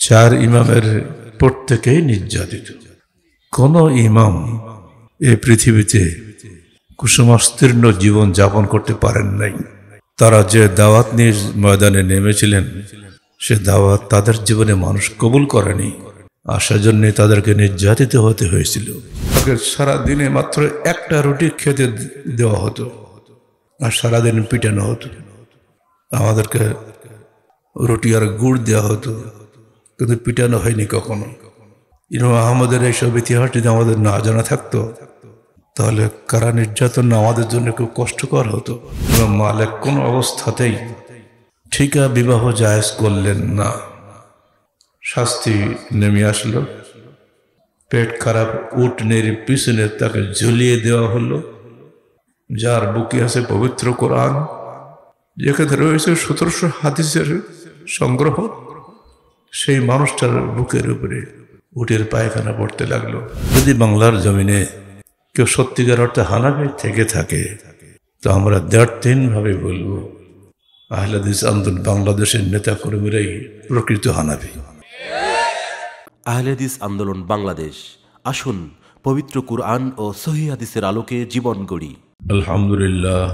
চার ইমামের প্রত্যেকেই নির্যাতিত। কোন ইমাম এই পৃথিবীতে কুসুমাস্তীর্ণ জীবন যাপন করতে পারেন নাই। তারা যে দাওয়াত নিয়ে ময়দানে নেমেছিলেন, সে দাওয়াত তাদের জীবনে মানুষ কবুল করেনি, আর সেজন্য তাদেরকে নির্যাতিত হতে হয়েছিল। সারা দিনে মাত্র একটা রুটি খেতে দেওয়া হতো, আর সারাদিন পিটানো হতো। আমাদেরকে রুটি আর গুড় দেওয়া হতো, কিন্তু পিটানো হয়নি কখনো। ইমাম আহমদের এইসব ইতিহাস যদি আমাদের না জানা থাকতো, তাহলে কারা নির্যাতন আমাদের জন্য খুব কষ্টকর হতো। ইমাম মালিক কোন অবস্থাতেই ঠিকা বিবাহ জায়েজ করলেন না। শাস্তি নেমে আসলো, পেট খারাপ উটনির পিছনে তাকে ঝুলিয়ে দেওয়া হলো। যার বুকে আছে পবিত্র কোরআন, যেখানে রয়েছে 1700 হাদিসের সংগ্রহ, সেই মানুষটার বুকের উপরে উটের পায়খানা পড়তে লাগলো। যদি বাংলার জমিনে কেউ সত্যিকার অর্থে হানাফি থেকে থাকে, তো আমরা 1.5-3 ভাবে বলবো, আহলে হাদিস আন্দোলন বাংলাদেশের নেতা কর্মীরাই প্রকৃত হানাফি। আহলে হাদিস আন্দোলন বাংলাদেশ, আসুন পবিত্র কুরআন ও সহিহ হাদিসের আলোকে জীবন গড়ি। আলহামদুলিল্লাহ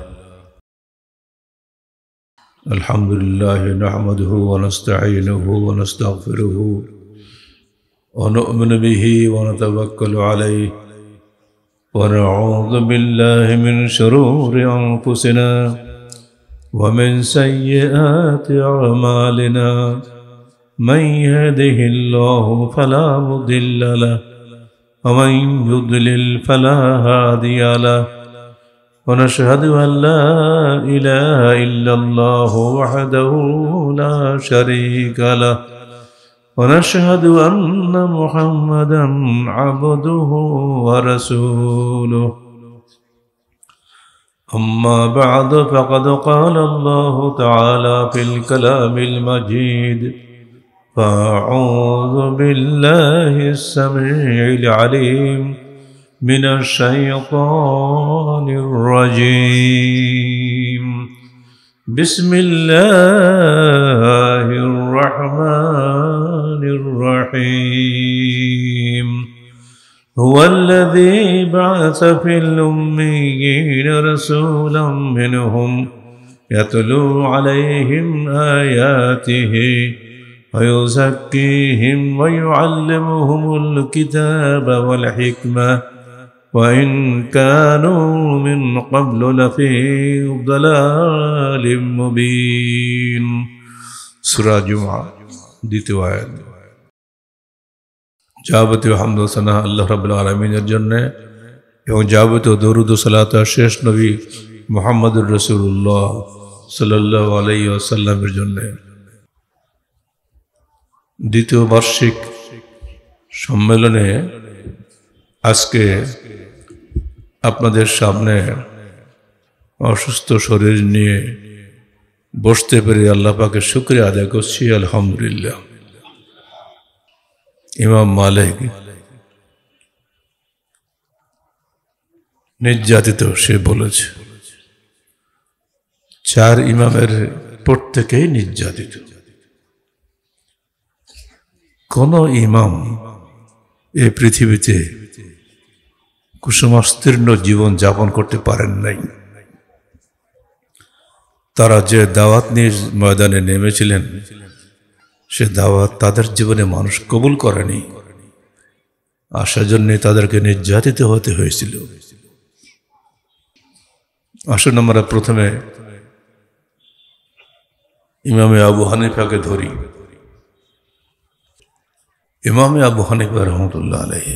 আলহামদুলিল্লাহ নাহমাদুহু ওয়া নাস্তাঈনুহু ওয়া নাস্তাগফিরুহু ওয়া নু'মিনু বিহি ওয়া নাতাওয়াক্কালু আলাইহি ওয়া নাউযু বিল্লাহি মিন শুরুরি আনফুসিনা ওয়া মিন সাইয়্যাতি আ'মালিনা মান ইয়াহদিহিল্লাহু ফালা মুদিল্লা লাহু ওয়া মান ইউদ্লিল ফালা হাদিয়া লাহু ونشهد أن لا إله إلا الله وحده لا شريك له ونشهد أن محمدا عبده ورسوله أما بعد فقد قال الله تعالى في الكلام المجيد فأعوذ بالله السميع العليم من الشيطان الرجيم بسم الله الرحمن الرحيم هو الذي بعث في الأميين رسولا منهم يتلو عليهم آياته ويزكيهم ويعلمهم الكتاب والحكمة وإن كانوا من قبل لفي ضلال مبين সূরা জুমআ দ্বিতীয় আয়াত। যাবতীয় হামদ ও সানা আল্লাহ রাব্বুল আলামিনের জন্য, এবং যাবতীয় দরুদ ও সালাত শেষ নবী মুহাম্মদুর রাসূলুল্লাহ সাল্লাল্লাহু আলাইহি ওয়াসাল্লামের জন্য। দ্বিতীয় বার্ষিক সম্মেলনে আজকে আপনাদের সামনে অসুস্থ শরীর নিয়ে বসতে পেরে আল্লাহ পাকের শুকরিয়া আদায় করছি, আলহামদুলিল্লাহ। ইমাম মালিক নির্যাতিত, সে বলেছে। চার ইমামের প্রত্যেকেই নির্যাতিত। কোন ইমাম এই পৃথিবীতে কুসুমাস্তীর্ণ জীবন যাপন করতে পারেন নাই। তারা যে দাওয়াত নিয়ে ময়দানে নেমেছিলেন, সে দাওয়াত তাদের জীবনে মানুষ কবুল করেনি, আর সেজন্য তাদেরকে নির্যাতিত হতে হয়েছিল। আসুন আমরা প্রথমে ইমামে আবু হানিফাকে ধরি। ইমামে আবু হানিফা রহমতুল্লাহ আলাইহি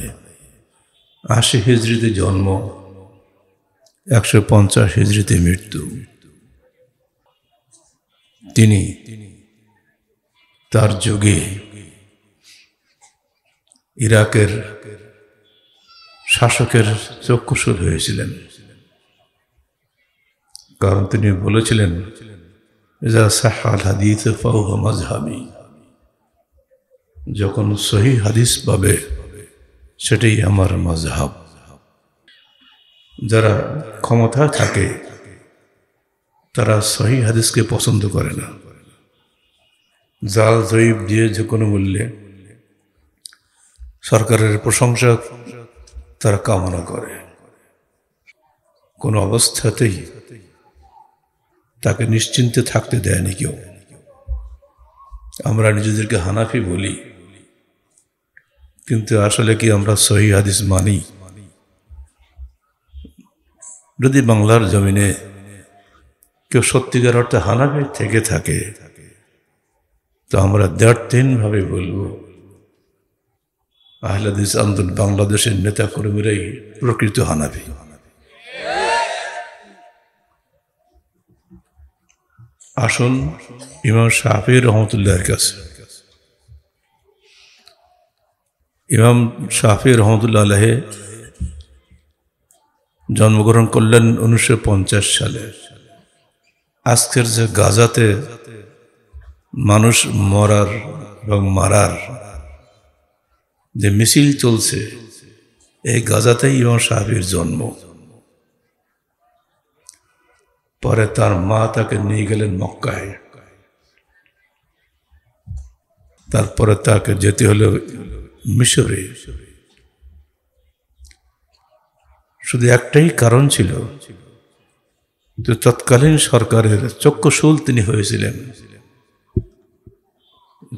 80 হিজরিতে জন্ম, 150 হিজরিতে মৃত্যু। তিনি তার যুগে ইরাকের শাসকের চক্ষুশূল হয়েছিলেন, কারণ তিনি বলেছিলেন, ইজা সাহাল হাদিস ফাহুয়া মাজহাবি, যখন সহি হাদিস পাবে সেটাই আমার মাযহাব। যারা ক্ষমতা থাকে তারা সহি হাদিসকে পছন্দ করে না, জাল জয়ীব দিয়ে যে কোনো মূল্যে সরকারের প্রশংসা তারা কামনা করে, কোনো অবস্থাতেই তাকে নিশ্চিন্তে থাকতে দেয়নি কেউ। আমরা নিজেদেরকে হানাফি বলি, কিন্তু আসলে কি আমরা সহিহ হাদিস মানি? যদি বাংলার জমিনে কেউ সত্যিকার অর্থে হানাফি থেকে থাকে, তো আমরা 1.5-3 ভাবে বলবো আহলে হাদিস আন্দোলন বাংলাদেশের নেতা কর্মীরাই প্রকৃত হানাফি। আসুন ইমাম শাফি রহমতুল্লাহর কাছে। ইমাম শাফি রহমতুল্লাহ আলাইহি জন্মগ্রহণ করলেন 1950 সালে। আজকের যে গাজাতে মানুষ মরার এবং মারার যে মিছিল চলছে, এই গাজাতেই ইমাম শাফির জন্ম। পরে তার মা তাকে নিয়ে গেলেন মক্কায়, তারপরে তাকে যেতে হলো মিশরে। শুধু একটাই কারণ ছিল যে তৎকালীন সরকারের চক্ষুশূল তিনি হয়েছিলেন।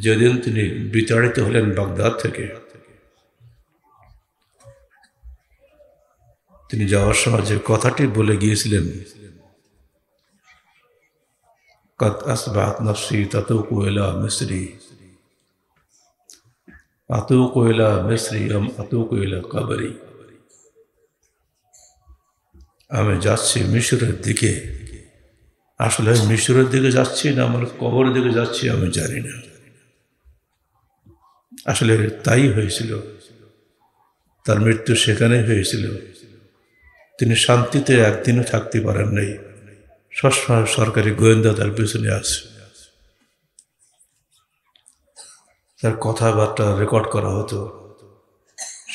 যেদিন তিনি বিতাড়িত হলেন বাগদাদ থেকে, তিনি যাওয়ার সময় যে কথাটি বলে গিয়েছিলেন, قد أصبحت نفسي تتوق إلى مصري أتوق إلى مصري أم أتوق إلى قبري। আমি যাচ্ছি মিশরের দিকে, আসলে মিশরের দিকে যাচ্ছি না আমার কবরের দিকে যাচ্ছি আমি জানি না। আসলে তাই হয়েছিল, তার মৃত্যু সেখানেই হয়েছিল। তিনি শান্তিতে একদিনও থাকতে পারেন নাই, সবসময় সরকারি গোয়েন্দা তার পিছনে আছে। তার কথাবার্তা রেকর্ড করা হতো,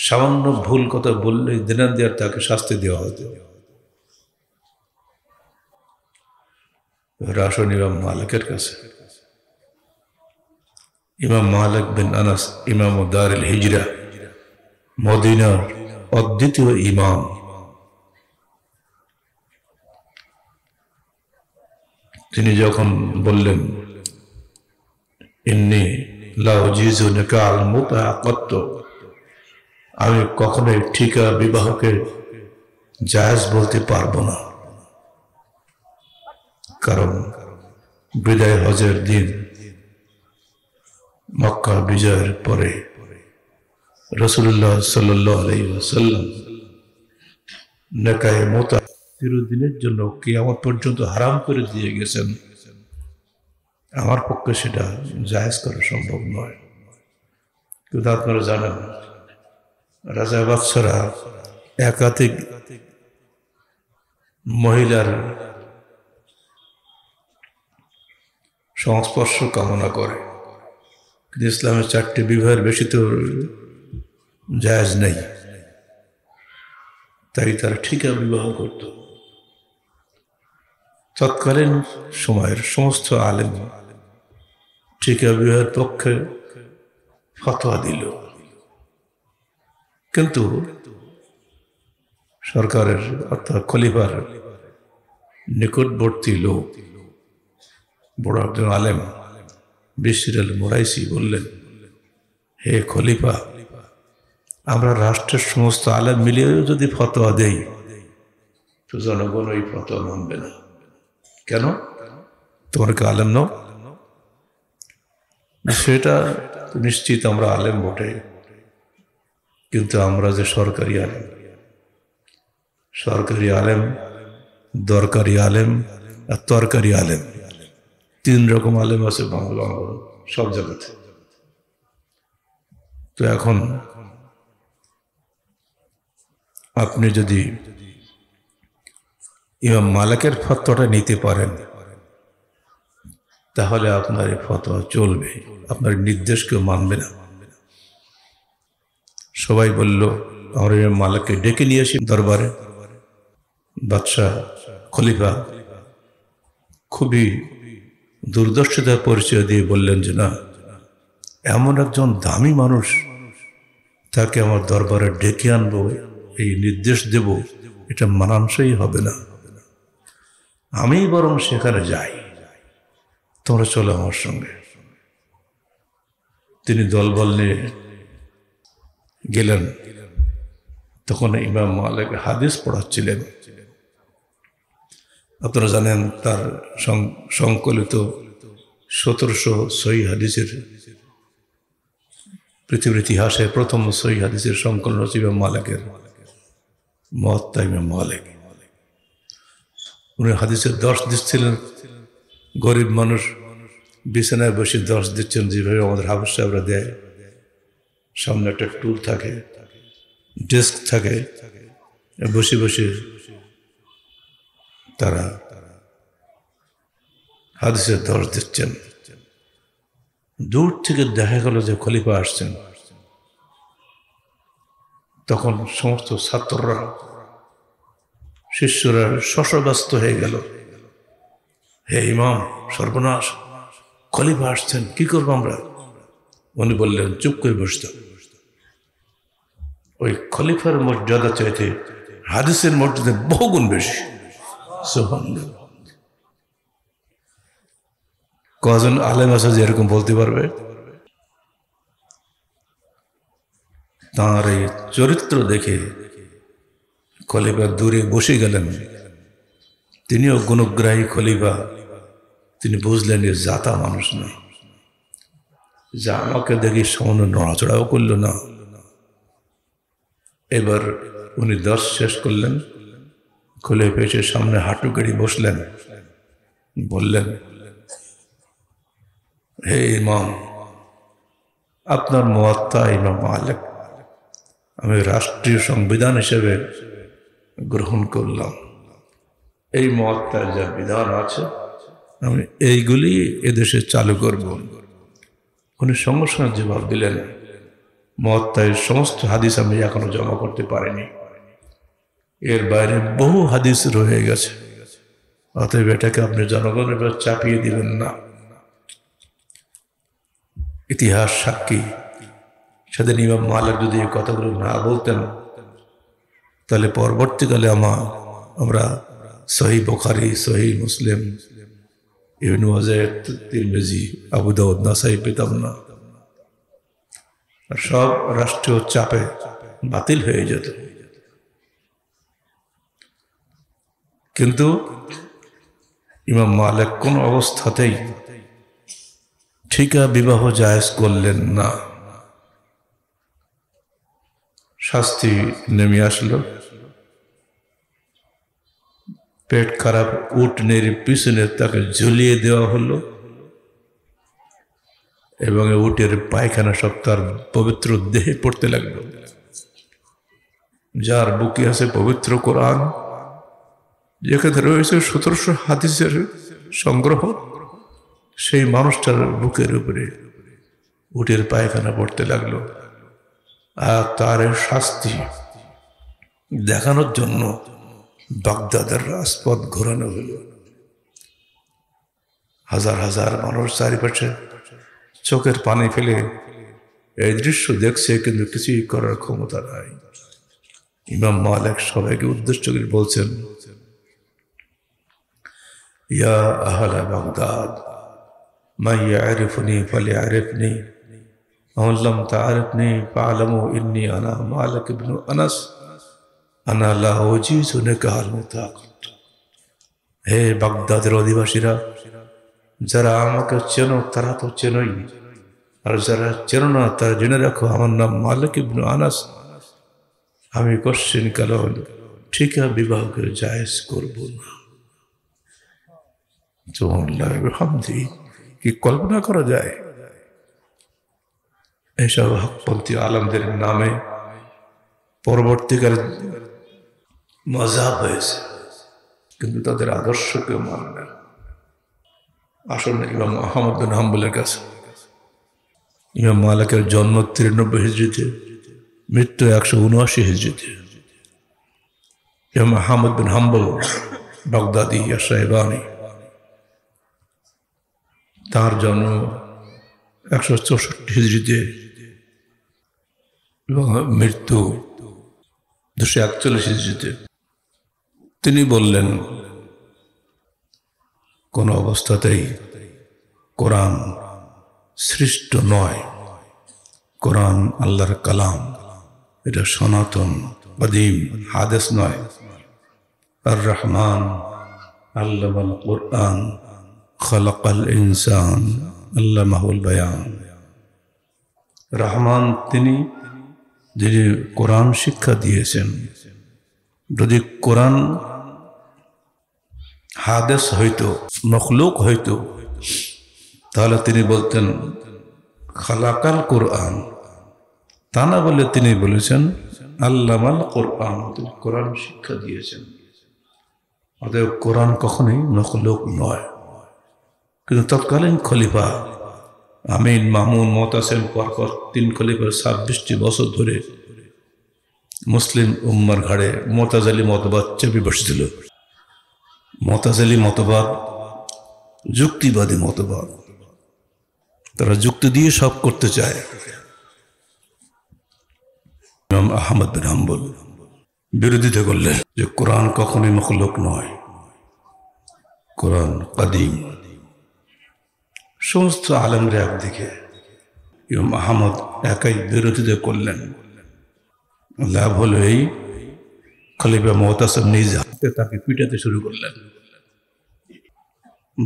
সামান্য ভুল কথা বললেই দিনান দেওয়ার তাকে শাস্তি দেওয়া হতো। আসুন ইমাম মালিকের কাছে। ইমাম মালিক বিন আনাস ইমাম দারুল হিজরা, মদিনার অদ্বিতীয় ইমাম। তিনি যখন বললেন ইন্নী লা উজিজু নিকাল মুতাআক্কাত, আমি কখনোই ঠিকা বিবাহকে জায়েজ বলতে পারবো না, কারণ বিদায় হজের দিন মক্কা বিজয়ের পরে রাসূলুল্লাহ সাল্লাল্লাহু আলাইহি ওয়াসাল্লাম নিকাহে মুতা চিরদিনের জন্য কিয়ামত পর্যন্ত হারাম করে দিয়ে গেছেন। আমার পক্ষে সেটা জায়েজ করা সম্ভব নয়। কিন্তু আপনারা জানেন, রাজা বাদশারা একাধিক মহিলার সংস্পর্শ কামনা করে, কিন্তু ইসলামের 4টি বিবাহের বেশি তো জায়েজ নেই। তাই তারা ঠিকা বিবাহ করত। তৎকালীন সময়ের সমস্ত আলেম ঠিকা বিবাহের পক্ষে ফতোয়া দিল, কিন্তু সরকারের অর্থাৎ খলিফার নিকটবর্তী লোক বড় একজন আলেম বিশর আল মুরাইসি বললেন, হে খলিফা, আমরা রাষ্ট্রের সমস্ত আলেম মিলিয়েও যদি ফতোয়া দেই তো জনগণ ওই ফতোয়া মানবে না। কেন? তোমরা কি আলেম নও? সেটা নিশ্চিত আমরা আলেম বটে, কিন্তু আমরা যে সরকারি আলেম, সরকারি আলেম, দরকারি আলেম আর তরকারি আলেম, 3 রকম আলেম আছে বাংলা সব জায়গাতে। তো এখন আপনি যদি ইমাম মালিকের ফতোয়াটা নিতে পারেন, তাহলে আপনার এই ফতোয়া চলবে, আপনার নির্দেশ কেউ মানবে না। সবাই বলল, আমরা ইমাম মালিককে ডেকে নিয়ে আসি দরবারে। বাদশাহ খলিফা খুবই দুর্দর্শতার পরিচয় দিয়ে বললেন যে না, এমন একজন দামি মানুষ তাকে আমার দরবারে ডেকে আনবো, এই নির্দেশ দেব, এটা মানানসই হবে না। আমি বরং সেখানে যাই, তোমরা চলো আমার সঙ্গে। তিনি দলবল নিয়ে গেলেন। তখন ইমাম মালিক হাদিস পড়াচ্ছিলেন। আপনারা জানেন তার সংকলিত 1700 সহিহ হাদিসের, পৃথিবীর ইতিহাসে প্রথম সহিহ হাদিসের সংকলন হচ্ছে ইমাম মালিকের মুয়াত্তা ইমাম মালিক। উনি হাদিসের দর্শ দিচ্ছিলেন। গরিব মানুষ বিছানায় বসে দর্শ দিচ্ছেন, যেভাবে আমাদের হাফেজ সাহেবরা দেয়। সামনে একটা টুল থাকে, ডেস্ক থাকে, বসে বসে তারা হাদিসের দর্শ দিচ্ছেন। দূর থেকে দেখা গেল যে খলিফা আসছেন। তখন সমস্ত ছাত্ররা, শিষ্যরা শশব্যস্ত হয়ে গেল। হে ইমাম, সর্বনাশ, খলিফা আসছেন, কি করবো আমরা? উনি বললেন, চুপ করে বসতে। ওই খলিফার মর্যাদা চাইতে হাদিসের মর্যাদা বহুগুণ বেশি। সুবহানাল্লাহ। কজন আলেম আছে যে এরকম বলতে পারবে? তাঁর এই চরিত্র দেখে খলিফা দূরে বসে গেলেন। তিনিও গুণগ্রাহী খলিফা। তিনি বুঝলেন যে জাতা মানুষ না, যা আমাকে দেখি সামান্য নড়াচড়াও করল না। এবার উনি দর্শ শেষ করলেন। খলিফা এসে সামনে হাঁটু গেড়ে বসলেন। বললেন, হে ইমাম, আপনার মুয়াত্তা ইমাম মালিক আমি রাষ্ট্রীয় সংবিধান হিসেবে গ্রহণ করলাম। এই মুয়াত্তার যা বিধান আছে আমি এইগুলি এদেশে চালু করব। উনি সঙ্গে সঙ্গে জবাব দিলেন, মুয়াত্তার সমস্ত হাদিস আমি এখনো জমা করতে পারিনি, এর বাইরে বহু হাদিস রয়ে গেছে, অতএব এটাকে আপনি জনগণের উপর চাপিয়ে দিবেন না। ইতিহাস সাক্ষী, সেদিন ইমাম মালিক যদি এই কথাগুলো না বলতেন, তাহলে পরবর্তীকালে আমরা সহিহ বুখারী, সহিহ মুসলিম, ইবনে মাজাহ, তিরমিজি, আবু দাউদ, নাসাই পেতাম না। আর সব রাষ্ট্রীয় চাপে বাতিল হয়ে যেত। কিন্তু ইমাম মালিক কোন অবস্থাতেই ঠিকা বিবাহ জায়েজ করলেন না। শাস্তি নেমে আসলো। পেট খারাপ উটনের পিছনে তাকে ঝুলিয়ে দেওয়া হলো এবং উটের পায়খানা সব তার পবিত্র দেহে পড়তে লাগলো। যার বুকে আছে পবিত্র কোরআন, যেখানে রয়েছে 1700 হাদিসের সংগ্রহ, সেই মানুষটার বুকের উপরে উটের পায়খানা পড়তে লাগলো। আর তার শাস্তি দেখানোর জন্য বাগদাদের রাজপথ ঘোরানো হলো। হাজার হাজার মানুষ চারিপাশে চোখের পানি ফেলে এই দৃশ্য দেখছে, কিন্তু কিছুই করার ক্ষমতা নাই। ইমাম মালিক সবাইকে উদ্দেশ্য করে বলছেন, ইয়া আহলা বাগদাদ, মান ইয়ারিফুনি ফালিয়ারিফনি, ওয়া লাম তা'রিফনি ফা'লামু ইন্নী আনা মালিক ইবনে আনাস, আনা লা উজিজু নিকাহাল মুতাকাত। হে বাগদাদের অধিবাসীরা, যারা আমাকে চেনো তারা তো চেনোই, আর যারা চেনো না তারা জেনে রাখো, আমার নাম মালিক ইবনে আনাস। আমি কোশ্চিন কাল ঠিকা বিবাহকে জায়েজ করব না। সুবহানাল্লাহ, কি কল্পনা করা যায়? এইসব হকপন্থী আলেমদের নামে পরবর্তীকালে মাযহাব হয়েছে, কিন্তু তাদের আদর্শ কেউ মানে না। আসলে ইমাম আহমদ বিন হাম্বলের কাছে ইমাম মালিকের জন্ম 93 হিজরিতে, মৃত্যু 179 হিজরিতে। ইমাম আহমদ বিন হাম্বল বাগদাদি সাহেবানি, তার জন্ম 164 হিজরিতে। এবং মৃত্যু 241 হিজরিতে। তিনি বললেন, কোন অবস্থাতেই কোরআন সৃষ্ট নয়, কোরআন আল্লাহর কালাম, এটা সনাতন কদিম হাদিস নয়। আর রহমান আল্লামাল কোরআন খালাকাল ইনসান আল্লামাহুল বায়ান। রহমান তিনি, যিনি কোরআন শিক্ষা দিয়েছেন। যদি কোরআন হাদিস হইতো, মখলুক হইতো, তাহলে তিনি বলতেন খালাকাল কোরআন। তা না বলে তিনি বলেছেন আল্লামাল কোরআন, তিনি কোরআন শিক্ষা দিয়েছেন। অতএব কোরআন কখনোই মখলুক নয়। কিন্তু তৎকালীন খলিফা আমিন, মামুন, মুতাসিম, পরপর 3 খলিফার 26টি বছর ধরে মুসলিম উম্মার ঘাড়ে মুতাজিলি মতবাদ চেপে বসেছিল। মুতাজিলি মতবাদ যুক্তিবাদী মতবাদ, তারা যুক্তি দিয়ে সব করতে চায়। ইমাম আহমদ বিন হাম্বল বিরোধিতা করলেন যে কোরআন কখনোই মখলুক নয়, কোরআন কাদিম। সমস্ত আলেমরা একদিকে, ইমাম আহমদ একাই বিরোধিতা করলেন। লাভ হলো এই, খলিফা মুতাসিম নিজ হাতে তাকে পিটাতে শুরু করলেন,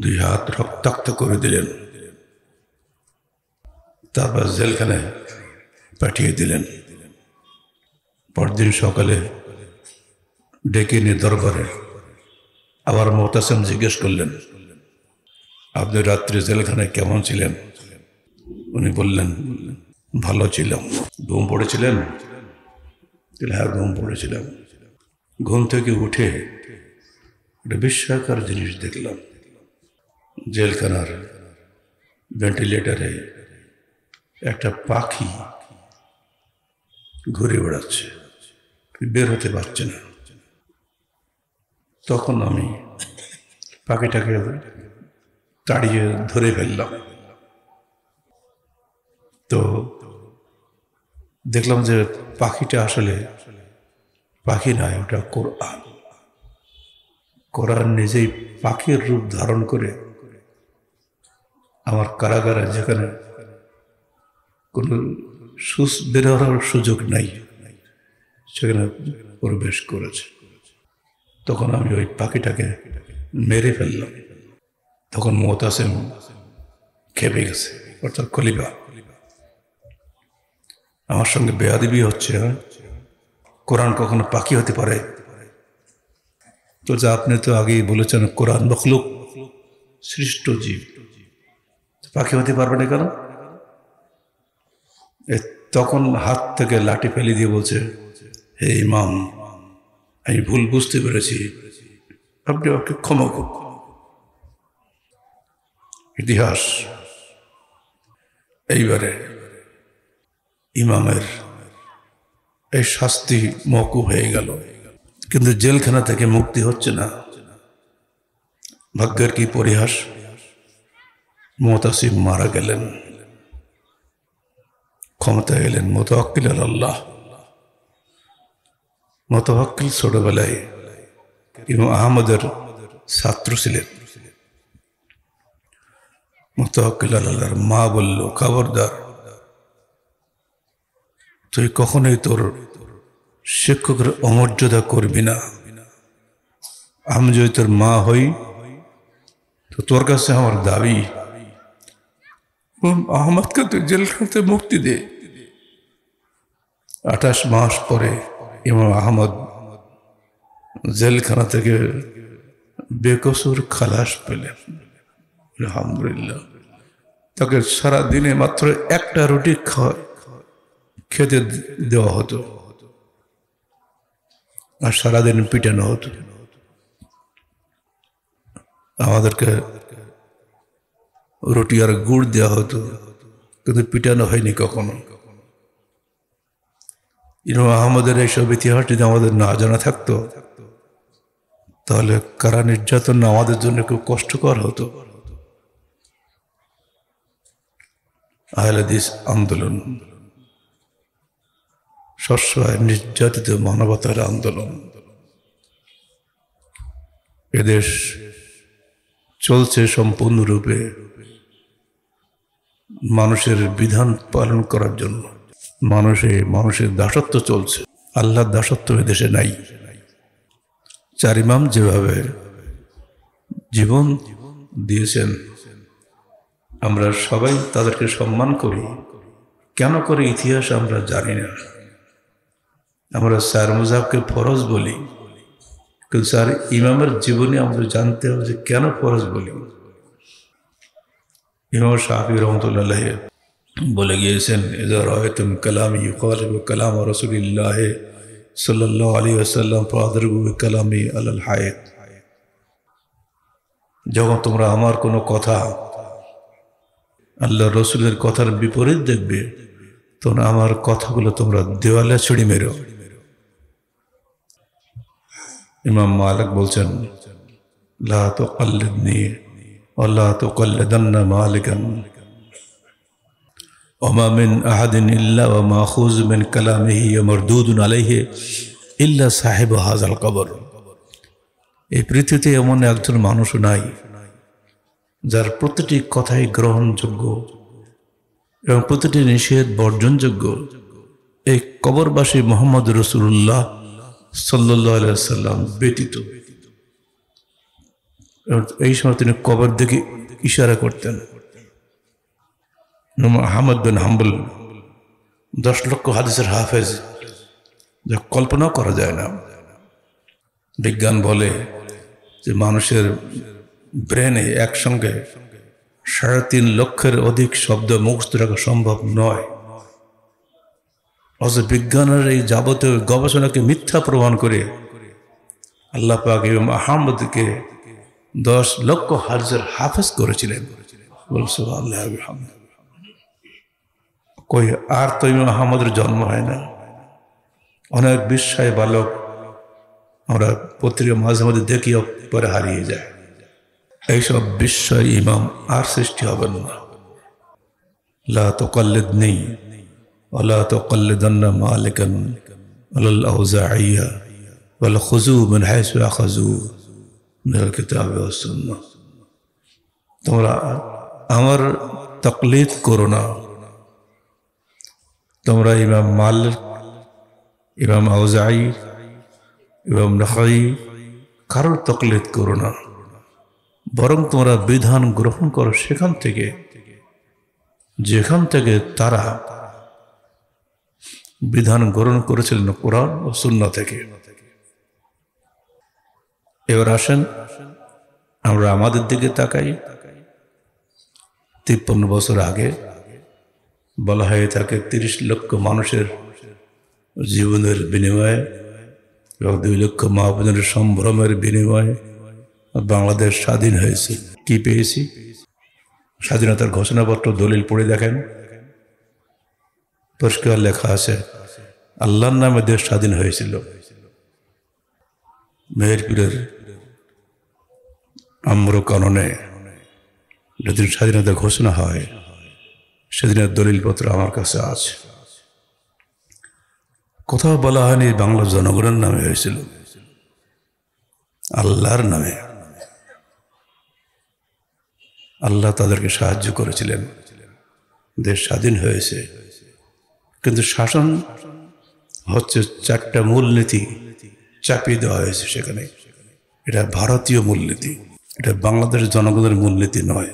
2 হাত রক্তাক্ত করে দিলেন, তারপর জেলখানায় পাঠিয়ে দিলেন। পরদিন সকালে ডেকে নিয়ে দরবারে আবার মুতাসিম জিজ্ঞেস করলেন, আপনি রাত্রে জেলখানায় কেমন ছিলেন? উনি বললেন, ভালো ছিলাম। ঘুম পড়েছিলেন? হ্যাঁ, ঘুম পড়েছিলাম। ঘুম থেকে উঠে একটা বিস্ময়কর জিনিস দেখলাম। জেলখানার ভেন্টিলেটরে একটা পাখি ঘুরে বেড়াচ্ছে, বের হতে পারছে না। তখন আমি পাখিটাকে তাড়িয়ে ধরে ফেললাম। তো দেখলাম যে পাখিটা আসলে পাখি নয়, ওটা কোরআন। কোরআন নিজেই পাখির রূপ ধারণ করে আমার কারাগারে, যেখানে কোনো বের হওয়ার সুযোগ নাই, সেখানে প্রবেশ করেছে। তখন আমি ওই পাখিটাকে মেরে ফেললাম। তখন মুতাসিম খেপে গেছে, অর্থাৎ খলিফা। আমার সঙ্গে বেয়াদবি হচ্ছে, কোরআন কখনো পাখি হতে পারে? তো যা আপনি তো আগেই বলেছেন কোরআন মখলুক, সৃষ্ট জীব, পাখি হতে পারবে না কেন? তখন হাত থেকে লাঠি ফেলে দিয়ে বলছে, হে ইমাম, আমি ভুল বুঝতে পেরেছি, আপনি ওকে ক্ষমা করুন। ইতিহাস এইবারে ইমামের এই শাস্তি মওকুফ হয়ে গেল, কিন্তু জেলখানা থেকে মুক্তি হচ্ছে না। ভাগ্যের কি পরিহাস, মুতাসিম মারা গেলেন, ক্ষমতায় এলেন মুতাওয়াক্কিল আল্লাহ। মুতাওয়াক্কিল ছোটবেলায় ইমাম আহমদের ছাত্র ছিলেন। মুতাওয়াক্কিল আল্লাহর মা বলল, খবরদার, তুই কখনোই তোর শিক্ষকের অমর্যাদা করবি না। আমি যদি তোর মা হই তো তোর কাছে আমার দাবি, আহমদকে তুই জেলখানাতে মুক্তি দে। 28 মাস পরে ইমাম আহমদ জেলখানা থেকে বেকসুর খালাস পেলেন, আলহামদুলিল্লাহ। তাকে সারা দিনে মাত্র একটা রুটি খেতে দেওয়া হতো, আর সারাদিন পিটানো হতো। আমাদেরকে রুটি আর গুড় দেওয়া হতো, কিন্তু পিটানো হয়নি কখনো। ইমাম আহমদের এইসব ইতিহাস যদি আমাদের না জানা থাকতো, তাহলে কারা নির্যাতন আমাদের জন্য খুব কষ্টকর হতো। আহলে হাদিস আন্দোলন সবসময় নির্যাতিত মানবতার আন্দোলন। এদেশ চলছে সম্পূর্ণরূপে মানুষের বিধান পালন করার জন্য। মানুষের দাসত্ব চলছে, আল্লাহর দাসত্ব এদেশে নাই। চার ইমাম যেভাবে জীবন দিয়েছেন, আমরা সবাই তাদেরকে সম্মান করি। কেন করে ইতিহাস আমরা জানি না। আমরা চার মুজাবকে ফরজ বলি, কিন্তু চার ইমামের জীবনে আমাদের জানতে হবে যে কেন ফরজ বলি। ইমাম শাফি রহমতুল্লাহ বলে গিয়েছেন, ইযা রাআইতুম কালামি ইউখালিফু কালাম রাসূলিল্লাহ সাল্লাল্লাহু আলাইহি ওয়াসাল্লাম ফাদরিবু বিকালামি আলাল হায়াত। যখন তোমরা আমার কোনো কথা আল্লাহ রসুলের কথার বিপরীত দেখবে, তখন আমার কথাগুলো তোমরা দেওয়ালে ছুড়ে মেরো। ইমাম মালিক বলছেন, লা তুকাল্লিদনি ওয়া লা তুকাল্লিদান্না মালিকান ওয়া মা মিন আহাদিন ইল্লা ওয়া মাখুজ মিন কালামিহি ওয়া মারদুদুন আলাইহি ইল্লা সাহিবু হাযাল কবর। এই পৃথিবীতে এমন একজন মানুষ নাই যার প্রতিটি কথাই গ্রহণযোগ্য এবং প্রতিটি নিষেধ বর্জনযোগ্য। এই কবরবাসী মুহাম্মদ রাসূলুল্লাহ সাল্লাল্লাহু আলাইহি ওয়াসাল্লাম ব্যতীত। এই সময় তিনি কবর দিকে ইশারা করতেন। আহমদ বিন হাম্বল 10 লক্ষ হাদিসের হাফেজ, যা কল্পনা করা যায় না। বিজ্ঞান বলে যে মানুষের ব্রেনে একসঙ্গে 3.5 লক্ষের অধিক শব্দ মুখস্থ রাখা সম্ভব নয়। অথচ বিজ্ঞানের এই যাবতীয় গবেষণাকে মিথ্যা প্রমাণ করে আল্লাহ পাক ইমাম আহমদকে 10 লক্ষ হাদিসের হাফেজ করেছিলেন। সুবহানাল্লাহ ওয়া বিহামদিহি। কই আর তো ইমাম আহমদের জন্ম হয় না। অনেক বিস্ময় বালক আমরা পত্রিকা মাঝে মাঝে দেখি, পরে হারিয়ে যায়। এইসব বিস্ময় ইমাম আর সৃষ্টি হবেন না। লা তুকাল্লিদনি ওয়া লা তুকাল্লিদান্না মালিকান আলাল আউজাইয়্যা ওয়াল খুযু মিন হাইসু আখাযু মিনাল কিতাবি ওয়াস সুন্নাহ। তোমরা আমার তাকলিদ করো না। তোমরা ইমাম মালিক, ইমাম আউজাই, ইমাম নাখাই কারোর তাকলিদ করো না, বরং তোমরা বিধান গ্রহণ করো সেখান থেকে যেখান থেকে তারা বিধান গ্রহণ করেছিলেন, কোরআন ও সুন্নাহ থেকে। এবার আসেন আমরা আমাদের দিকে তাকাই। 53 বছর আগে বলা হয়ে থাকে 30 লক্ষ মানুষের জীবনের বিনিময়ে এবং 2 লক্ষ মা-বোনের সম্ভ্রমের বিনিময়ে বাংলাদেশ স্বাধীন হয়েছে। কি পেয়েছি? স্বাধীনতার ঘোষণাপত্র দলিল পড়ে দেখেন, পরিষ্কার লেখা আছে আল্লাহর নামে দেশ স্বাধীন হয়েছিল। মেহেরপুরের আম্র কাননে যেদিন স্বাধীনতা ঘোষণা হয়, সেদিনের দলিলপত্র আমার কাছে আছে। কোথাও বলা হয়নি বাংলার জনগণের নামে হয়েছিল, আল্লাহর নামে। আল্লাহ তাদেরকে সাহায্য করেছিলেন, দেশ স্বাধীন হয়েছে। কিন্তু শাসন হচ্ছে 4টা মূলনীতি চাপিয়ে দেওয়া হয়েছে সেখানে। এটা ভারতীয় মূলনীতি, এটা বাংলাদেশ জনগণের মূলনীতি নয়।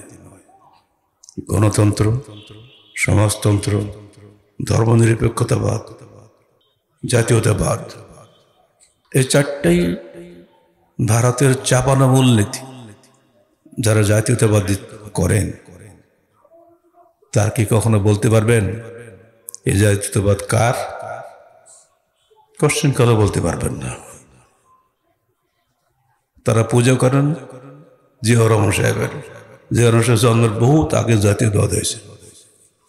গণতন্ত্র, সমাজতন্ত্র, ধর্মনিরপেক্ষতাবাদ, জাতীয়তাবাদ, এই 4টাই ভারতের চাপানো মূলনীতি। যারা জাতীয়তাবাদ করেন তার কি কখনো বলতে পারবেন এই জাতীয়তাবাদ কার? কোশ্চেন কালও বলতে পারবেন না। তারা পূজা করেন জিয়াউর রহমান সাহেবের। জিয়াউর রহমান সাহেব জন্মের বহুত আগে জাতীয়তাবাদ হয়েছে।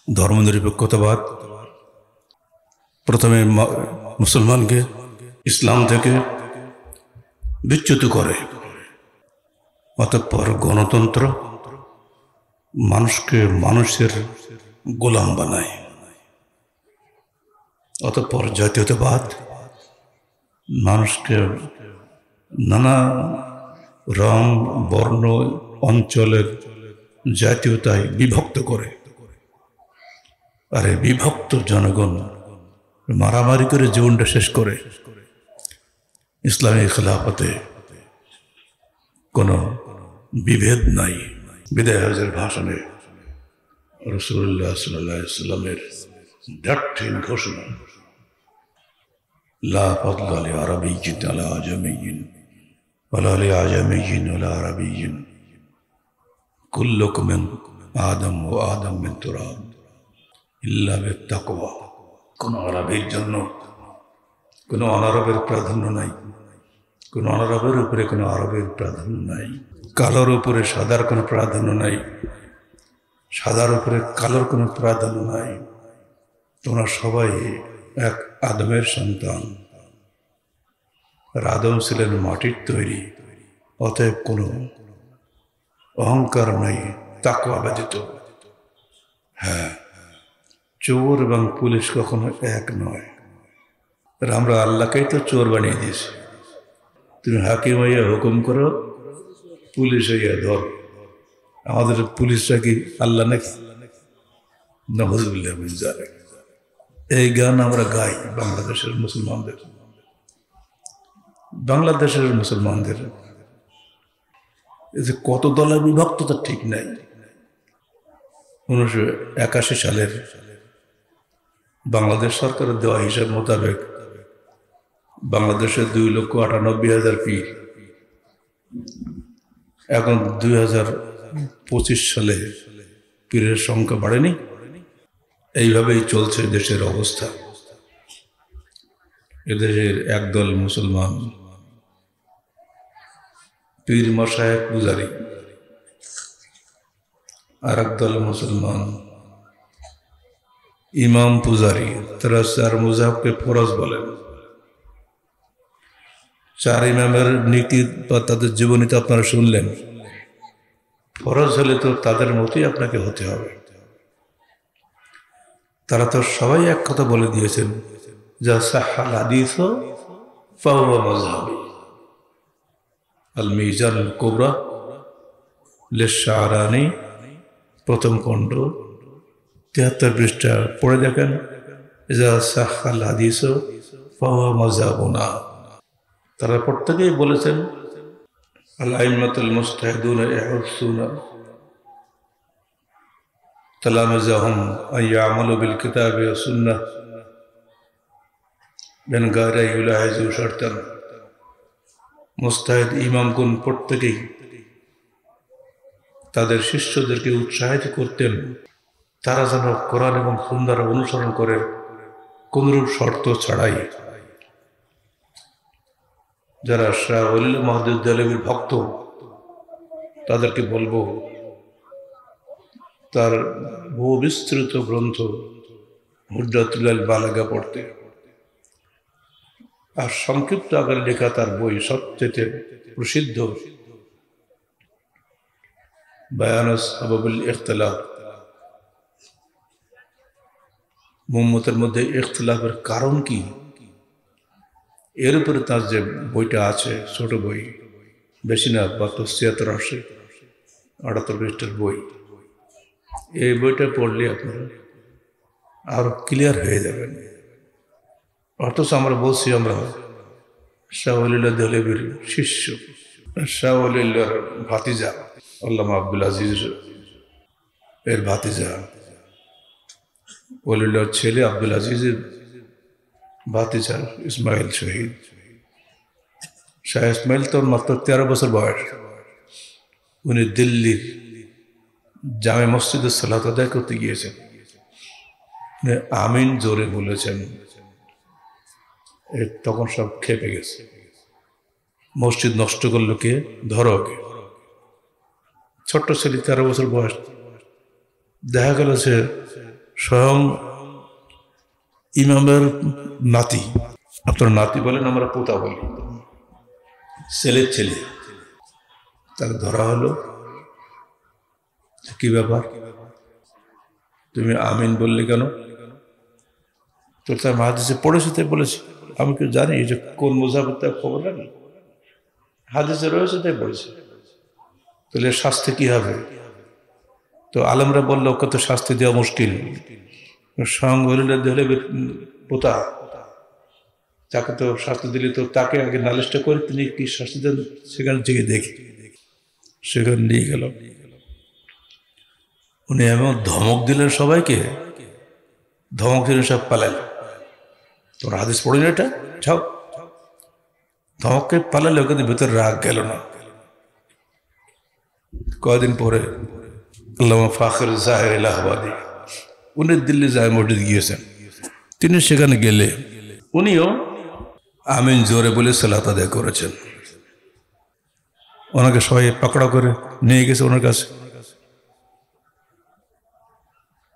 ধর্মনিরপেক্ষতাবাদ প্রথমে মুসলমানকে ইসলাম থেকে বিচ্যুত করে, অতঃপর গণতন্ত্র মানুষকে মানুষের গোলাম বানায়। অতঃপর জাতীয়তাবাদ মানুষকে নানা রং, বর্ণ, অঞ্চলের জাতীয়তায় বিভক্ত করে। আর এই বিভক্ত জনগণ মারামারি করে জীবনটা শেষ করে। ইসলামী খেলাফতে কোনো বিভেদ নাই। বিদায় হজের ভাষণে রাসূলুল্লাহ সাল্লাল্লাহু আলাইহি ওয়াসাল্লামের দার্ঢ্যহীন ঘোষণা, লা ফাদলা লি আরাবিয়্যিন আলা আজামিয়্যিন ওয়ালা লি আজামিয়্যিন আলা আরাবিয়্যিন, কুল্লুকুম মিন আদম ওয়া আদম মিন তুরাব ইল্লা বিত্তাকওয়া। কোন আরবের জন্য কোনো অনারবের প্রাধান্য নাই, কোন অনারবের উপরে কোনো আরবের প্রাধান্য নাই, কালোর উপরে সাদার কোনো প্রাধান্য নাই, সাদার উপরে কালোর কোনো প্রাধান্য নাই। তোমরা সবাই এক আদমের সন্তান। আর আদম ছিলেন মাটির তৈরি, অতএব কোনো অহংকার নাই তাকওয়া ব্যতীত। হ্যাঁ, চোর এবং পুলিশ কখনো এক নয়। আর আমরা আল্লাহকেই তো চোর বানিয়ে দিয়েছি। তুমি হাকিম হইয়া হুকুম করো, পুলিশ হইয়া ধর। আমাদের পুলিশরা কি আল্লাহ নাকি? নাউযুবিল্লাহ মিন যালিক। এই গান আমরা গাই বাংলাদেশের মুসলমানদের। বাংলাদেশের মুসলমানদের এই যে কত দলে বিভক্ত তা ঠিক নাই। 1981 সালের বাংলাদেশ সরকারের দেওয়া হিসাব মোতাবেক বাংলাদেশে 2,98,000 পীর। এখন 2025 সালে পীরের সংখ্যা বাড়েনি। এইভাবেই চলছে দেশের অবস্থা। এদেশের একদল মুসলমান পীর মাশায়েখ পূজারী, আর একদল মুসলমান ইমাম পূজারী। তারা 4 মুযহাবকে ফরজ বলেন। 4 ইমামের নীতি বা তাদের জীবনীতে আপনারা শুনলেন। ফরজ হলে তো তাদের মতোই আপনাকে হতে হবে। তারা তো সবাই এক কথা বলে দিয়েছেন, যা সাহাল হাদিস ফাহুয়া মাযহাবি। আল মিজান আল কুবরা লিশ-শা'রানী, প্রথম খণ্ড 73 পৃষ্ঠা পড়ে দেখেন, যা সাহাল হাদিস ফাহুয়া মাযহাবুনা। তারা প্রত্যেকেই বলেছেন, আল আইম্মাতুল মুজতাহিদুনা ইয়াহুসুনা তালামিযাহুম আন ইয়া'মালু বিল কিতাবি ওয়াস সুন্নাহ মিন গায়রি ইউলাহিযু শারতান। মুজতাহিদ ইমামগণ প্রত্যেকেই তাদের শিষ্যদেরকে উৎসাহিত করতেন তারা যেন কোরআন এবং সুন্নাহ অনুসরণ করে কোনরূপ শর্ত ছাড়াই। যারা শাহ ওলিউল্লাহ মাহমুদ দেহলভীর ভক্ত, তাদেরকে বলবো তার বহু বিস্তৃত গ্রন্থ হুজ্জাতুল বালাগা পড়তে। আর সংক্ষিপ্ত আকারে লেখা তার বই সবচেয়ে প্রসিদ্ধ বায়ানুস সাবাবুল ইখতিলাফ। উম্মতের মধ্যে ইখতিলাফের কারণ কি, এর উপরে তার যে বইটা আছে, ছোট বই, বেশি না, 76-80 78 পৃষ্ঠার বই। এই বইটা পড়লে আপনারা আরো ক্লিয়ার হয়ে যাবেন। অথচ আমরা বলছি আমরা শাহ ওলিউল্লাহ দেহলভীর শিষ্য, শাহ ওলিউল্লাহর ভাতিজা আল্লামা আব্দুল আজিজ এর ভাতিজা, ওলিউল্লাহর ছেলে আব্দুল আজিজের ভাতিজা ইসমাইল শহীদ। শাহ ইসমাইল তো মাত্র 13 বছর বয়স। উনি দিল্লির জামে মসজিদে সালাত আদায় করতে গিয়েছেন। আমিন জোরে বলেছেন, তখন সব খেপে গেছে। মসজিদ নষ্ট করলো কে? ধরো কে? ছোট্ট ছেলে, 13 বছর বয়স। দেখা গেল সে স্বয়ং ইমামের নাতি। আপনার নাতি বলেন, আমরা পোতা বলি, ছেলের ছেলে। তাকে ধরা হলো। কি ব্যাপার, তুমি আমিন বললে কেন? তো তার হাদিসে পড়েছে তাই বলেছে। আমি কি জানি যে কোন মুজাফের তার খবর রাখি? হাদিসে রয়েছে তাই বলেছে। তাহলে শাস্তি কি হবে? তো আলেমরা বললো ওকে তো শাস্তি দেওয়া মুশকিল, সঙ্গ হলে পোতা, তাকে তো শাস্তি দিলে তো তাকে আগে নালিশটা করে তিনি কি শাস্তি দেন সেখানে থেকে দেখি। সেখানে নিয়ে গেল, উনি এমন ধমক দিলেন সবাইকে, ধমক দিলেন সব পালাল। তোর হাদিস পড়ি না এটা, ছাও। ধমককে পালালে কিন্তু ভেতরে রাগ গেল না। কয়েকদিন পরে আল্লামা ফাখর জাহের এলাহাবাদী, উনি দিল্লি জামে মসজিদ গিয়েছেন। তিনি সেখানে গেলে উনিও আমিন জোরে বলে সালাত আদায় করেছেন। ওনাকে সবাই পাকড়া করে নিয়ে গেছে ওনার কাছে,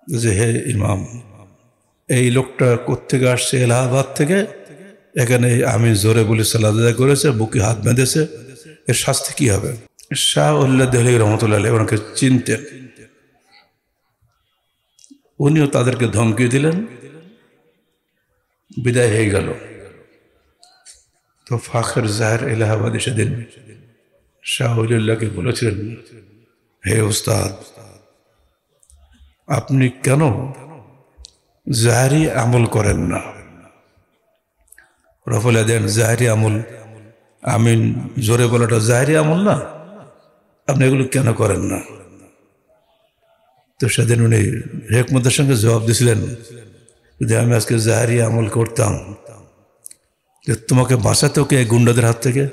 যে হে ইমাম, এই লোকটা কোত্থেকে আসছে? এলাহাবাদ থেকে, এখানে আমিন জোরে বলে সালাত আদায় করেছে, বুকে হাত বেঁধেছে, এর শাস্তি কি হবে? শাহ উল্লাহ দেহলি রহমতুল্লাহ ওনাকে চিনতেন। উনিও তাদেরকে ধমকি দিলেন, বিদায় হয়ে গেল। তো ফাখর জাহের এলাহাবাদী সেদিন শাহ উল্লাহকে বলেছিলেন, হে উস্তাদ, আপনি কেন জাহেরি আমল করেন না? রফলে দেন জাহেরি আমল, আমিন জোরে বলাটা জাহেরি আমল না, আপনি এগুলো কেন করেন না? তো সেদিন উনি হেকমতের সঙ্গে জবাব দিয়েছিলেন, যদি আমি আজকে জাহেরি আমল করতাম, যে তোমাকে বাঁচাতে কে গুন্ডাদের হাত থেকে?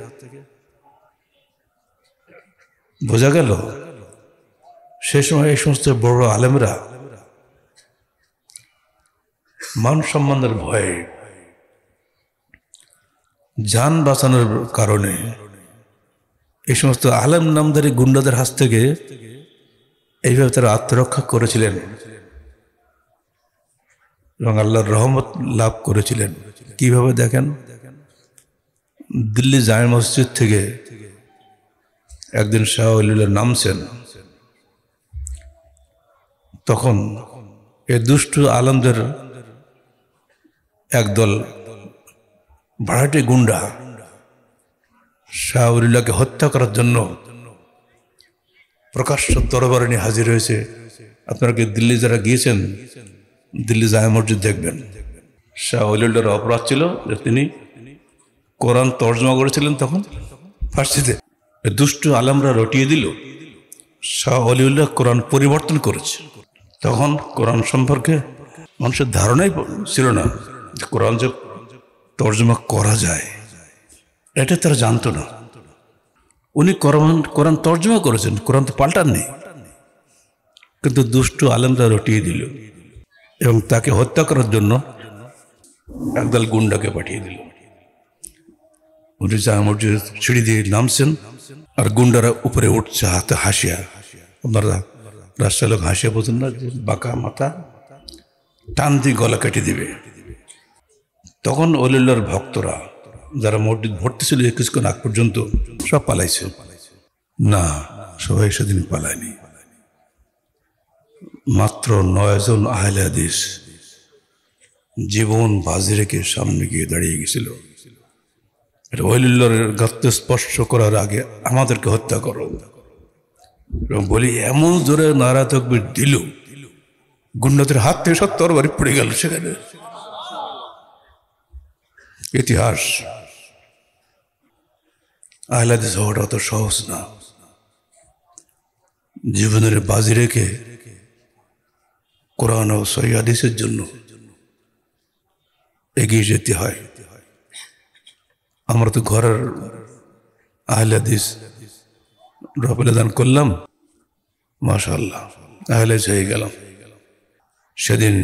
বোঝা গেল সে সময় এই সমস্ত বড় আলেমরা মান সম্মানের ভয়ে, জান বাঁচানোর কারণে এই সমস্ত আলেম নামধারী গুন্ডাদের হাত থেকে এইভাবে তারা আত্মরক্ষা করেছিলেন এবং আল্লাহর রহমত লাভ করেছিলেন। কিভাবে দেখেন, দিল্লি জামে মসজিদ থেকে একদিন শাহ ওলিউল্লাহ নামছেন, তখন এই দুষ্টু আলেমদের একদল ভাড়াটে গুন্ডা শাহ ওলিউল্লাহকে হত্যা করার জন্য প্রকাশ্য তরবারি নিয়ে হাজির হয়েছে। আপনারা কি দিল্লি যারা গিয়েছেন, দিল্লি জামে মসজিদ দেখবেন, শাহ ওলিউল্লাহর অপরাধ ছিল যে তিনি কোরআন তর্জমা করেছিলেন তখন ফার্সিতে। দুষ্ট আলেমরা রটিয়ে দিল শাহ ওলিউল্লাহ কোরআন পরিবর্তন করেছে। তখন কোরআন সম্পর্কে মানুষের ধারণাই ছিল না যে কোরআন যে তর্জমা করা যায়, এটা তারা জানতো না। উনি কোরআন তর্জমা করেছেন, কোরআন তো পাল্টাননি, কিন্তু দুষ্ট আলেমরা রটিয়ে দিল এবং তাকে হত্যা করার জন্য একদল গুন্ডাকে পাঠিয়ে দিল। উনি জামে মসজিদ সিঁড়ি দিয়ে নামছেন আর গুন্ডারা উপরে উঠছে হাতে হাসিয়া। আপনারা রাস্তার লোক হাসিয়া বোঝেন না, যে বাঁকা মাথা, টান দিয়ে গলা কেটে দিবে। তখন ওলিউল্লাহর ভক্তরা যারা মসজিদ ভর্তি ছিল কিছুক্ষণ আগ পর্যন্ত সব পালাইছে। না, সবাই সেদিন পালায়নি। মাত্র 9 জন আহলে হাদিস জীবন বাজি রেখে সামনে গিয়ে দাঁড়িয়ে গেছিল, ওলিউল্লাহর গাত্র স্পর্শ করার আগে আমাদেরকে হত্যা করো। এবং বলি এমন জোরে নারা তাকবীর দিল, গুন্ডাদের হাত থেকে সব তরবারি পড়ে গেল। সেখানে ইতিহাস। আহলে হাদিস হওয়াটা অত সহজ না। জীবনের বাজি রেখে কোরআন ও সহিহ হাদিসের জন্য এগিয়ে যেতে হয়। আমরা তো ঘরের আহলে হাদিস রফলে দান করলাম, মাশাআল্লাহ আহলে হয়ে গেলাম। সেদিন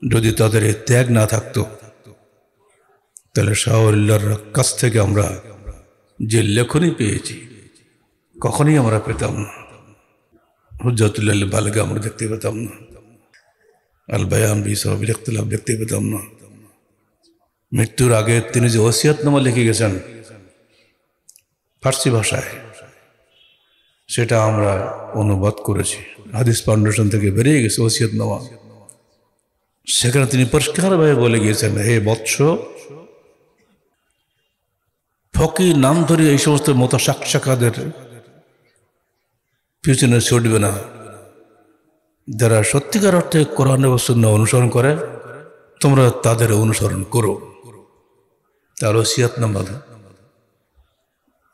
যদি তাদের এই ত্যাগ না থাকতো, তাহলে শাহ ওলিউল্লাহর কাছ থেকে আমরা যে লেখনী পেয়েছি কখনই আমরা পেতাম না। হুজ্জাতুল্লাহ বালেগা আমরা দেখতে পেতাম না, আল বায়ান বিসাবিল ইখতিলাফ দেখতে পেতাম না। মৃত্যুর আগে তিনি যে ওসিয়তনামা লিখে গেছেন ফার্সি ভাষায়, সেটা আমরা অনুবাদ করেছি। হাদিস ফাউন্ডেশন থেকে বেরিয়ে গেছে ওসিয়তনামা, সেখানে তিনি পরিষ্কারভাবে বলে গিয়েছেন, হে বৎস, ফকির নাম ধরে এই সমস্ত মোতাশাকশাকাদের পিছনে ছুটবে না। যারা সত্যিকার অর্থে কোরআন এবং সুন্নাহ অনুসরণ করে তোমরা তাদের অনুসরণ করো। তার ওসিয়াতনামা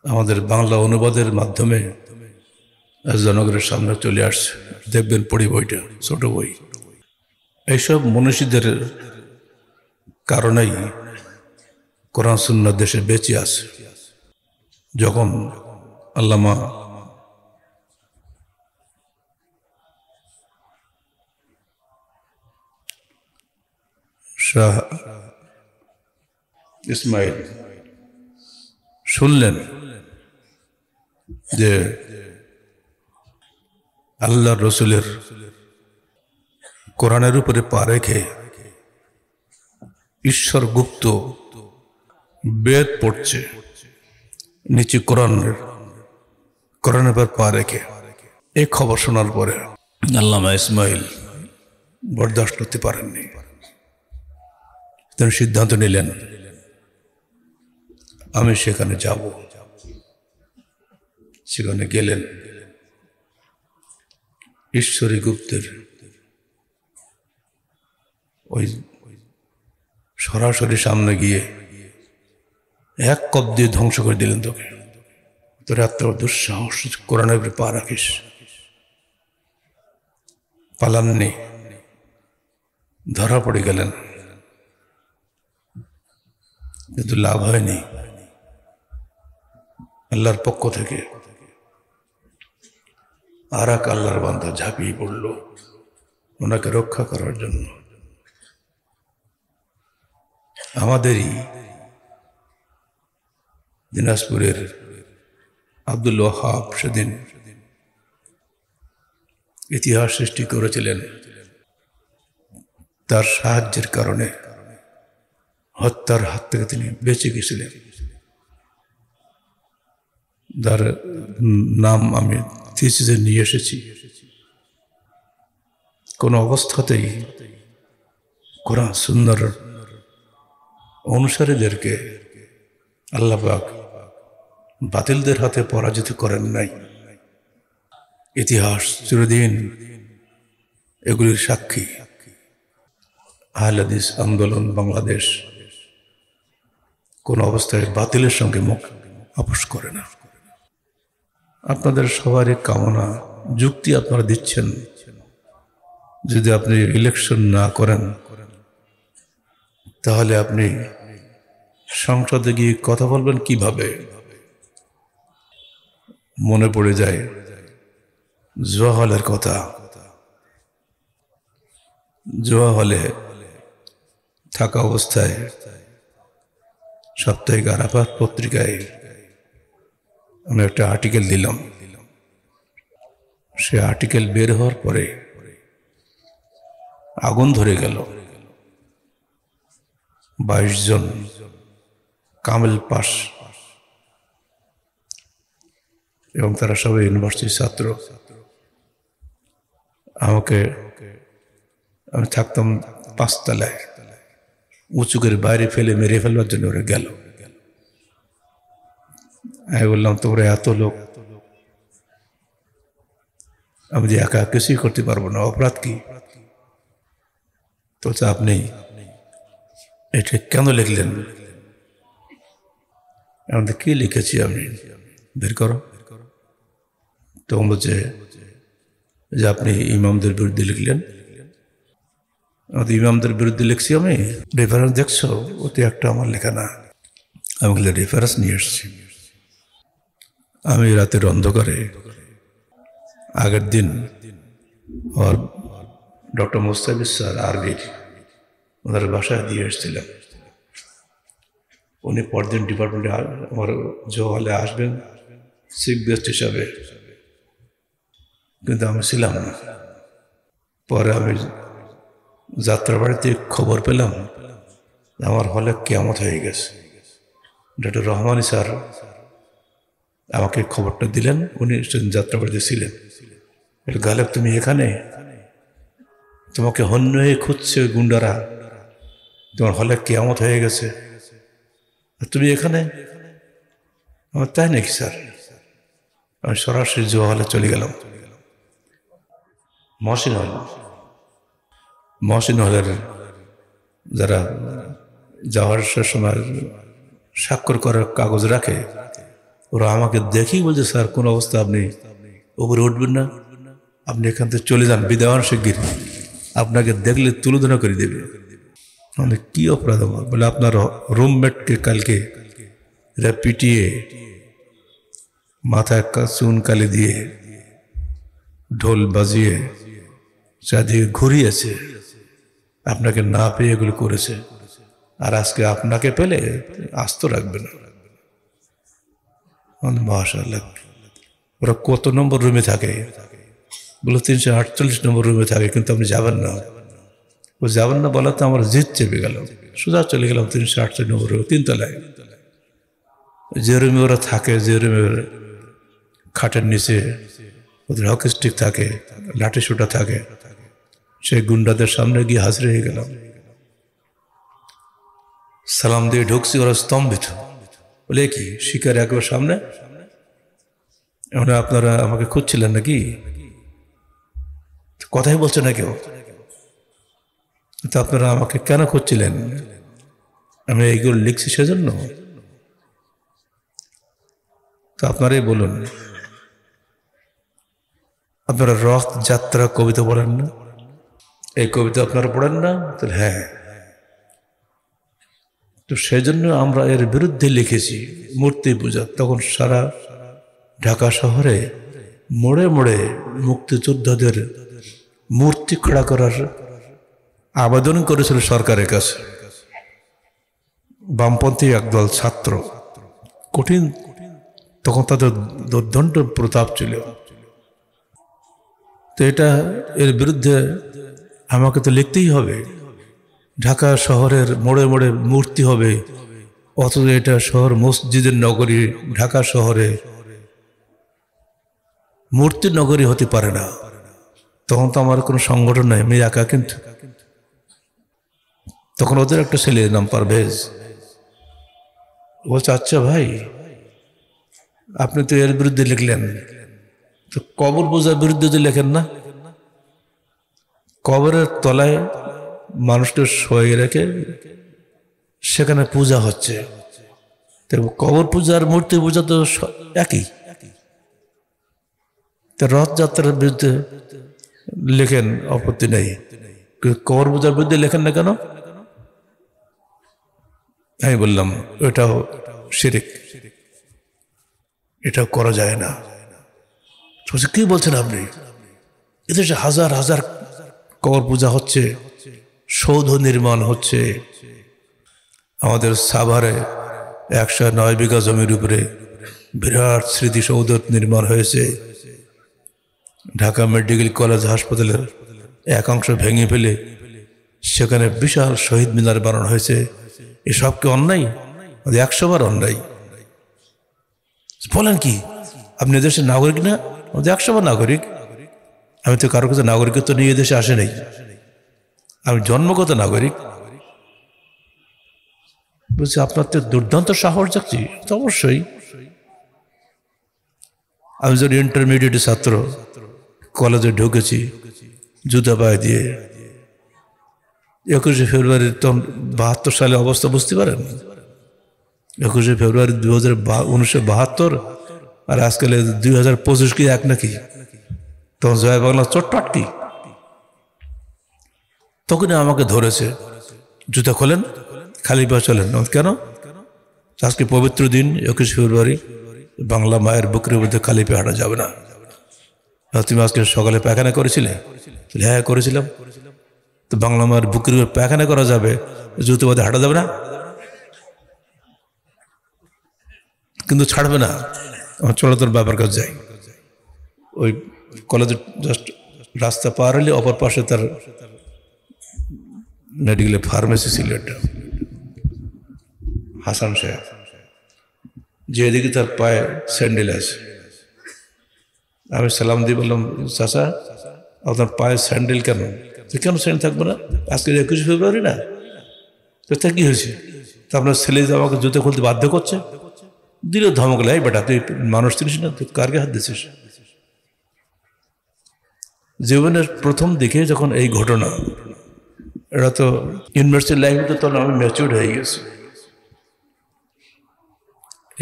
আমাদের বাংলা অনুবাদের মাধ্যমে জনগণের সামনে চলে আসছে, দেখবেন পড়ি বইটা, ছোট বই। এইসব মনীষীদের কারণেই কোরআন সুন্নাহ দেশে বেঁচে আছে। যখন আল্লামা শাহ ইসমাইল শুনলেন যে আল্লাহ রসুলের কোরআনের উপরে পা রেখে ঈশ্বর গুপ্ত বেদ পড়ছে, নিচে কোরআনের উপর পা রেখে, এই খবর শোনার পরে আল্লামা ইসমাইল বরদাস্ত করতে পারেননি। তিনি সিদ্ধান্ত নিলেন, আমি সেখানে যাব। সেখানে গেলেন, ঈশ্বরী গুপ্তের ওই সরাসরি সামনে গিয়ে এক কপ দিয়ে ধ্বংস করে দিলেন। তোকে, তোর এত দুঃসাহস, কোরআনের উপরে পা রাখিস। পালাননি, ধরা পড়ে গেলেন, কিন্তু লাভ হয়নি। আল্লাহর পক্ষ থেকে আর এক আল্লাহর বান্দা ঝাঁপিয়ে পড়ল ওনাকে রক্ষা করার জন্য। আমাদেরই দিনাজপুরের আব্দুল ওয়াহাব সেদিন ইতিহাস সৃষ্টি করেছিলেন। তার সাহায্যের কারণে হত্যার হাত থেকে তিনি বেঁচে গেছিলেন। যার নাম আমি থিসিসে নিয়ে এসেছি। কোন অবস্থাতেই কোরআন সুন্নাহর অনুসারীদেরকে আল্লাহ পাক বাতিলদের হাতে পরাজিত করেন নাই। ইতিহাস চিরদিন এগুলির সাক্ষী। আহলে হাদিস আন্দোলন বাংলাদেশ কোন অবস্থায় বাতিলের সঙ্গে মুখ আপোষ করে না। আপনাদের সবারই কামনা, যুক্তি আপনারা দিচ্ছেন, যদি আপনি ইলেকশন না করেন তাহলে আপনি সংসদে গিয়ে কথা বলবেন কিভাবে? মনে পড়ে যায় জোয়া হলের কথা। জোয়া হলে থাকা অবস্থায় সাপ্তাহিক আরাফাত পত্রিকায় আমি একটা আর্টিকেল দিলাম। সে আর্টিকেল বের হওয়ার পরে আগুন ধরে গেল। 22 জন কামেল পাস, এবং তারা সবাই ইউনিভার্সিটির ছাত্র। আমি থাকতাম 5 তলায়, উঁচু করে বাইরে ফেলে মেরে ফেলবার জন্য ওরা গেল। আমি বললাম, তোমরা এত লোক, আমি যে একা কিছুই করতে পারবো না, অপরাধ কি? তো আপনি এটা কেন লিখলেন? আমাদের কি লিখেছি আমি? বের করো। তো বলছে যে আপনি ইমামদের বিরুদ্ধে লিখলেন। আমাদের ইমামদের বিরুদ্ধে লিখছি আমি? রেফারেন্স দেখছো? ওতে একটা আমার লেখা না। আমি বললে রেফারেন্স নিয়ে এসছি। আমি রাতের অন্ধকারে আগের দিন আর ডক্টর মোস্তাফিজ স্যার আরবির ওনার বাসায় দিয়ে এসেছিলাম। উনি পরদিন ডিপার্টমেন্টে আমার জোহলে আসবেন চিফ গেস্ট হিসাবে, কিন্তু আমি ছিলাম না। পরে আমি যাত্রাবাড়িতে খবর পেলাম আমার হলে কিয়ামত হয়ে গেছে। ডক্টর রহমানী স্যার আমাকে খবরটা দিলেন, উনি যাত্রাবাড়িতে ছিলেন। গালেব তুমি এখানে? তোমাকে হন্য হয়ে খুঁজছে ওই গুন্ডারা, তোমার হলে কেয়ামত হয়ে গেছে, আর তুমি এখানে। আমার তাই নাকি স্যার? আমি সরাসরি জুয়া হলে চলে গেলাম। মহসিন হলের যারা যাওয়ার সময় স্বাক্ষর করার কাগজ রাখে, ওরা আমাকে দেখেই বলছে, স্যার কোন অবস্থা আপনি উপরে উঠবেন না, আপনি এখান থেকে চলে যান, বিদায় হন শিগগির, আপনাকে দেখলে তুলোধনা করে দেবে। মানে কি অপরাধ আমার? বলে আপনার রুমমেটকে কালকে এরা পিটিয়ে মাথায় চুন কালি দিয়ে ঢোল বাজিয়ে চারদিকে ঘুরিয়েছে, আপনাকে না পেয়ে এগুলো করেছে, আর আজকে আপনাকে পেলে আস্ত রাখবে না। মাশাআল্লাহ। ওরা কত নম্বর রুমে থাকে? বলে 348 নম্বর রুমে থাকে, কিন্তু আপনি যাবেন না। ও যাবেন না বলাতে আমার জিদ চেপে গেল, সোজা চলে গেলাম 348 নম্বর রুমে, 3 তলায়। যে রুমে ওরা থাকে, যে রুমে খাটের নিচে ওদের হকি স্টিক থাকে, লাঠি সোটা থাকে, সেই গুন্ডাদের সামনে গিয়ে হাজির হয়ে গেলাম। সালাম দিয়ে ঢুকছি, ওরা স্তম্ভিত। বলে কি শিকার একবার সামনে? আপনারা আমাকে খুঁজছিলেন নাকি? কথাই বলছে না কেউ। তো আপনারা আমাকে কেন খুঁজছিলেন? আমি এইগুলো লিখছি সেজন্য। তো আপনারাই বলুন, আপনারা রথ যাত্রা কবিতা পড়েন না? এই কবিতা আপনারা পড়েন না? তাহলে হ্যাঁ, তো সেই জন্য আমরা এর বিরুদ্ধে লিখেছি মূর্তি পূজা। তখন সারা ঢাকা শহরে মোড়ে মোড়ে মুক্তিযোদ্ধাদের মূর্তি খড়া করার আবেদন করেছিল সরকারের কাছে বামপন্থী একদল ছাত্র। কঠিন তখন তাদের দুর্দণ্ড প্রতাপ ছিল। তো এটা এর বিরুদ্ধে আমাকে তো লিখতেই হবে। ঢাকা শহরের মোড়ে মোড়ে মূর্তি হবে, অথচ এটা শহর মসজিদের নগরী। ঢাকা শহরে মূর্তির নগরী হতে পারে না। তখন তো আমার কোনো সংগঠন নাই, আমি একা। কিন্তু তখন ওদের একটা ছেলের নাম পারভেজ বলছে, আচ্ছা ভাই, আপনি তো এর বিরুদ্ধে লিখলেন, তো কবর পূজার বিরুদ্ধে তো লেখেন না? কবরের তলায় মানুষকে শোয়ে রেখে সেখানে পূজা হচ্ছে, কবর পূজা আর মূর্তি পূজা তো একই। রথযাত্রার বিরুদ্ধে লেখেন, আপত্তি নেই, কবর পূজার বিরুদ্ধে লেখেন না কেন? আমি বললাম এটাও শিরক, এটাও করা যায় না। কি বলছেন আপনি? এদেশে হাজার হাজার কবর পূজা হচ্ছে, সৌধ নির্মাণ হচ্ছে। আমাদের সাভারে 109 বিঘা জমির উপরে বিরাট স্মৃতিসৌধ নির্মাণ হয়েছে। ঢাকা মেডিকেল কলেজ হাসপাতালের একাংশ ভেঙে ফেলে সেখানে বিশাল শহীদ মিনার বানানো হয়েছে। এসব কি অন্যায়? 100 বার অন্যায়। বলেন কি আপনি দেশের নাগরিক না? 100 বার নাগরিক। আমি তো কারো কাছে নাগরিকত্ব নিয়ে দেশে আসে নাই, আমি জন্মগত নাগরিক। বলছি আপনার তো দুর্দান্ত সাহস যাচ্ছি। তো অবশ্যই, আমি যখন ইন্টারমিডিয়েট ছাত্র কলেজে ঢুকেছি জুতা পায়ে দিয়ে, 21শে ফেব্রুয়ারি তখন 72 সালে অবস্থা বুঝতে পারেন? 21শে ফেব্রুয়ারি 1972 আর আজকাল 2025 কি এক নাকি? তখন জয় বাংলা চট্টাটকি। তখনই আমাকে ধরেছে, জুতা খোলেন, খালি পা চলেন। কেন? আজকে পবিত্র দিন 21শে ফেব্রুয়ারি, বাংলা মায়ের বুকের মধ্যে খালি পা হাঁটা যাবে না। তুমি আজকে সকালে পায়খানা করেছিলে? হ্যাঁ করেছিলাম। তো বাংলা মায়ের বুকের উপর পায়খানা করা যাবে, জুতো বাদে হাঁটা যাবে না? কিন্তু ছাড়বে না। আমার চলাচল ব্যাপার কাছে যাই, ওই কলেজের জাস্ট রাস্তা পার হলে অপর পাশে তার মেডিকেল ফার্মেসি ছিল একটা, হাসান সাহেব, যেদিকে তার পায়ে স্যান্ডেল আছে। আমি সালাম দিয়ে বললাম, চাচা আপনার পায়ে স্যান্ডেল কেন? তো কেন শ্রেণী থাকবো না? আজকে 21 ফেব্রুয়ারি না, তো তা কি হয়েছে? তা আপনার ছেলে যে আমাকে জুতো খুলতে বাধ্য করছে, দিল ধমক, লাই বেটা তুই মানুষ চিনিস না, তুই কারকে হাত দিছিস? জীবনের প্রথম দিকে যখন এই ঘটনা, এটা তো ইউনিভার্সিটি লাইফে তো তখন আমি ম্যাচিউর হয়ে গেছি।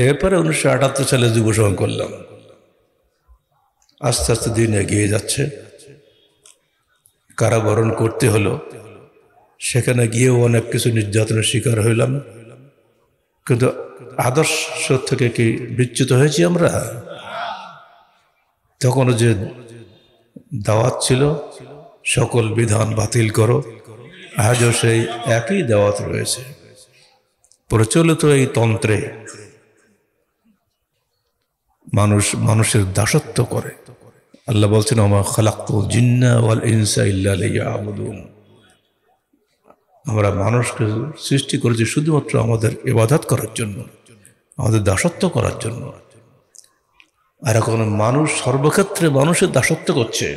এরপরে 1978 সালে যুব সংঘ করলাম। আস্তে আস্তে দিন এগিয়ে যাচ্ছে, কারাবরণ করতে হলো, সেখানে গিয়েও অনেক কিছু নির্যাতনের শিকার হইলাম, কিন্তু আদর্শ থেকে কি বিচ্যুত হয়েছি আমরা? তখন যে দাওয়াত ছিল সকল বিধান বাতিল করো, আজও সেই একই দাওয়াত রয়েছে। প্রচলিত এই তন্ত্রে মানুষের দাসত্ব করে। আল্লাহ বলছেন, ওমা খালাকতুল জিন্না ওয়াল ইনসা ইল্লা লিয়াবুদুন। আমরা মানুষকে সৃষ্টি করেছি শুধুমাত্র আমাদের ইবাদত করার জন্য, আমাদের দাসত্ব করার জন্য। আর এখন মানুষ সর্বক্ষেত্রে মানুষের দাসত্ব করছে।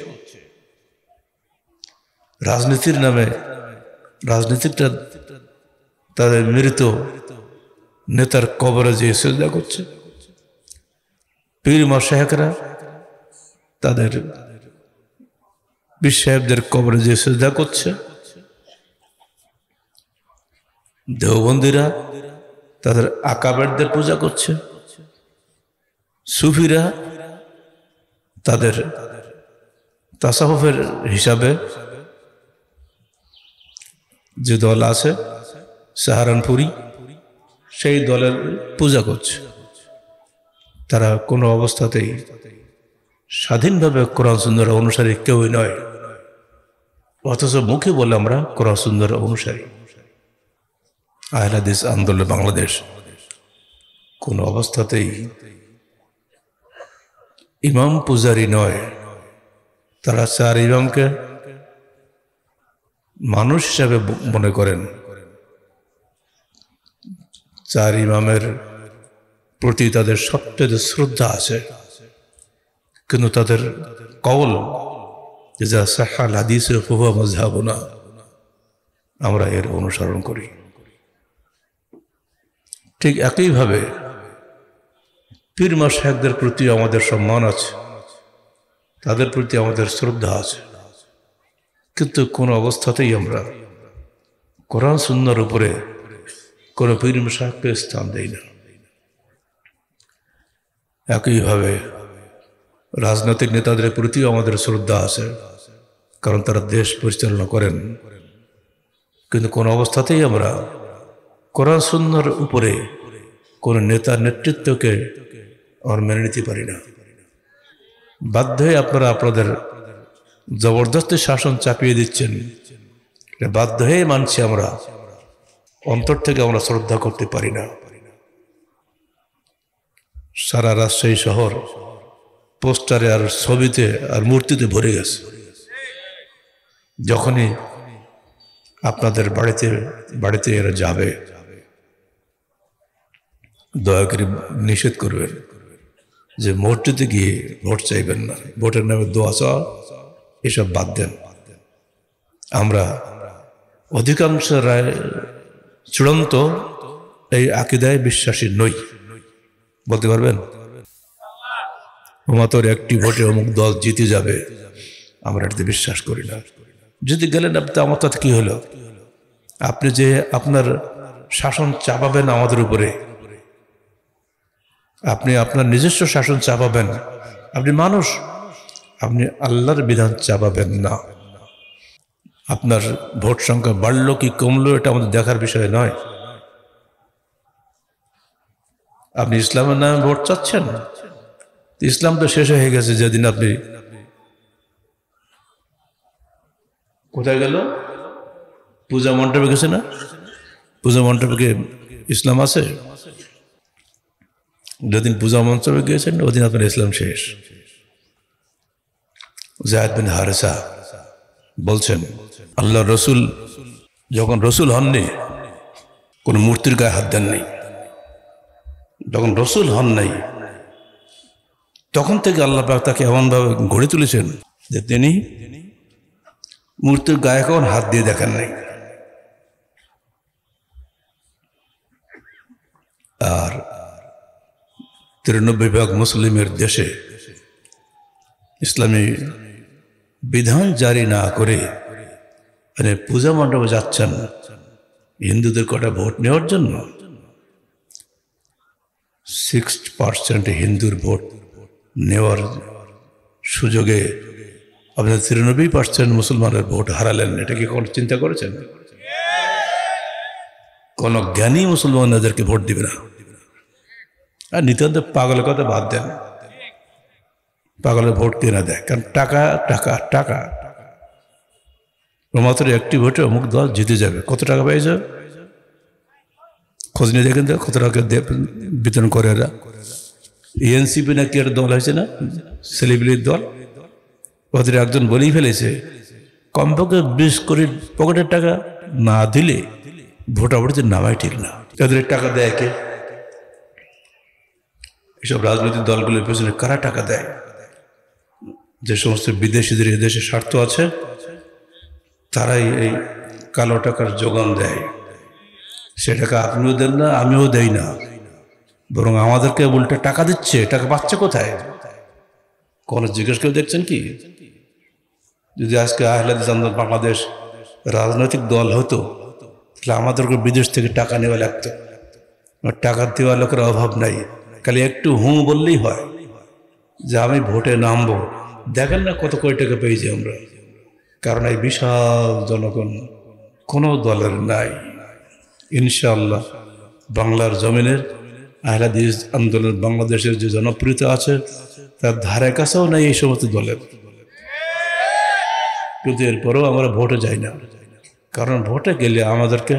রাজনীতির নামে রাজনীতিকটা তাদের মৃত নেতার কবরে যে সেজদা করছে, পীর মাশায়েখরা তাদের পীর সাহেবদের কবরে যে সেজদা করছে, দেওবন্দিরা তাদের আকাবেরদের পূজা করছে, সুফিরা তাদের তাসাউফের হিসাবে যে দল আছে সাহারানপুরি, সেই দলের পূজা করছে। তারা কোনো অবস্থাতেই স্বাধীনভাবে কোরআন সুন্নাহর অনুসারী কেউই নয়, অথচ মুখে বলে আমরা কোরআন সুন্নাহর অনুসারী। আহলে হাদিস আন্দোলন বাংলাদেশ কোনো অবস্থাতেই ইমাম পূজারী নয়। তারা 4 ইমামকে মানুষ হিসাবে মনে করেন। 4 ইমামের প্রতি তাদের সবচেয়ে শ্রদ্ধা আছে, কিন্তু তাদের কওল যে যা সাহাল হাদিসে ফুহুয়া মাযহাবুনা, আমরা এর অনুসরণ করি। ঠিক একইভাবে পীর মাশায়েখদের প্রতি আমাদের সম্মান আছে, তাদের প্রতি আমাদের শ্রদ্ধা আছে, কিন্তু কোন অবস্থাতেই আমরা কোরআন সুন্নাহর উপরে কোন পীর মাশায়েখকে স্থান দেই না। একইভাবে রাজনৈতিক নেতাদের প্রতিও আমাদের শ্রদ্ধা আছে, কারণ তারা দেশ পরিচালনা করেন, কিন্তু কোন অবস্থাতেই আমরা কোরআন সুন্নাহর উপরে কোন নেতার নেতৃত্বকে আমরা মেনে নিতে পারি না। বাধ্য হয়ে আপনারা আপনাদের জবরদস্তি শাসন চাপিয়ে দিচ্ছেন, বাধ্য হয়ে মানছি আমরা, অন্তর থেকে আমরা শ্রদ্ধা করতে পারি না। সারা রাজশাহী শহর পোস্টারে আর ছবিতে আর মূর্তিতে ভরে গেছে। যখনই আপনাদের বাড়িতে এরা যাবে, দয়া করে নিষেধ করবেন যে মসজিদে গিয়ে ভোট চাইবেন না, ভোটের নামে দোয়া চাওয়া এসব বাদ দেন। আমরা অধিকাংশ রায় চূড়ান্ত এই আকীদায় বিশ্বাসী নই। বলতে পারবেন মাত্র একটি ভোটে অমুক দল জিতে যাবে, আমরা এটাতে বিশ্বাস করি না। যদি গেলেন আপনি, আমার তাতে কি হলো? আপনি যে আপনার শাসন চাপাবেন আমাদের উপরে, আপনি আপনার নিজস্ব শাসন চাপাবেন, আপনি মানুষ, আপনি আল্লাহর বিধান চাপাবেন না। আপনার ভোট সংখ্যা বাড়লো কি কমলো এটা আমাদের দেখার বিষয় নয়। আপনি ইসলামের নামে ভোট চাচ্ছেন, ইসলাম তো শেষ হয়ে গেছে যেদিন আপনি কোথায় গেল, পূজা মণ্ডপে গেছে না? পূজা মণ্ডপে ইসলাম আছে? যেদিন পূজা মণ্ডপে গিয়েছেন ওদিন আপনার ইসলাম শেষ। যায়েদ বিন হারেসা বলছেন, আল্লাহ রসুল যখন রসুল হননি কোন মূর্তির গায়ে হাত দেন নাই। যখন রসুল হন নাই তখন থেকে আল্লাহ পাক তাকে এমনভাবে গড়ে তুলেছেন যে তিনি মূর্তির গায়ে কখন হাত দিয়ে দেখেন নাই। আর 93 ভাগ মুসলিমের দেশে ইসলামী বিধান জারি না করে মানে পূজা মণ্ডপে যাচ্ছেন হিন্দুদের কটা ভোট নেওয়ার জন্য। 6% হিন্দুর ভোট নেওয়ার সুযোগে আপনার 93% মুসলমানের ভোট হারালেন। এটা কি কোনো চিন্তা করেছেন? কোন জ্ঞানী মুসলমান এদেরকে ভোট দিবে না। আর নিতান্ত পাগলের কথা বাদ দেন, পাগলের ভোট কে না দেয়? কারণ টাকা টাকা টাকা। মাত্র একটি ভোটে অমুক দল জিতে যাবে, কত টাকা পেয়ে যাবে খোঁজ নিয়ে দেখেন তো, কত টাকা বিতরণ করে এরা। এনসিপি নাকি একটা দল হয়েছে না, সেলিব্রিটির দল, ওদের একজন বলেই ফেলেছে কমপক্ষে 20 কোটি পকেটের টাকা না দিলে ভোটাভুটিতে নামাই ঠিক না। এদের টাকা দেয় কে? এসব রাজনৈতিক দলগুলোর পেছনে কারা টাকা দেয়? যে সমস্ত বিদেশিদের এদেশে স্বার্থ আছে তারাই এই কালো টাকার যোগান দেয়। সে টাকা আপনিও দেন না, আমিও দেই না, বরং আমাদেরকে উল্টে টাকা দিচ্ছে। টাকা পাচ্ছে কোথায়? কোনো জিজ্ঞেস করে দেখছেন কি? যদি আজকে আহলে হাদিস আন্দোলন বাংলাদেশ রাজনৈতিক দল হতো তাহলে আমাদেরকে বিদেশ থেকে টাকা নেওয়া লাগতো। টাকা দেওয়া লোকের অভাব নাই, খালি একটু হুঁ বললেই হয় যে আমি ভোটে নামবো। দেখেন না কত কোটি টাকা পেয়েছি আমরা, কারণ এই বিশাল জনগণ কোনো দলের নাই। ইনশাআল্লাহ বাংলার জমিনের আহলে হাদিস আন্দোলন বাংলাদেশের যে জনপ্রিয়তা আছে তার ধারে কাছেও নাই এই সমস্ত দলের। কিন্তু এরপরেও আমরা ভোটে যাই না, কারণ ভোটে গেলে আমাদেরকে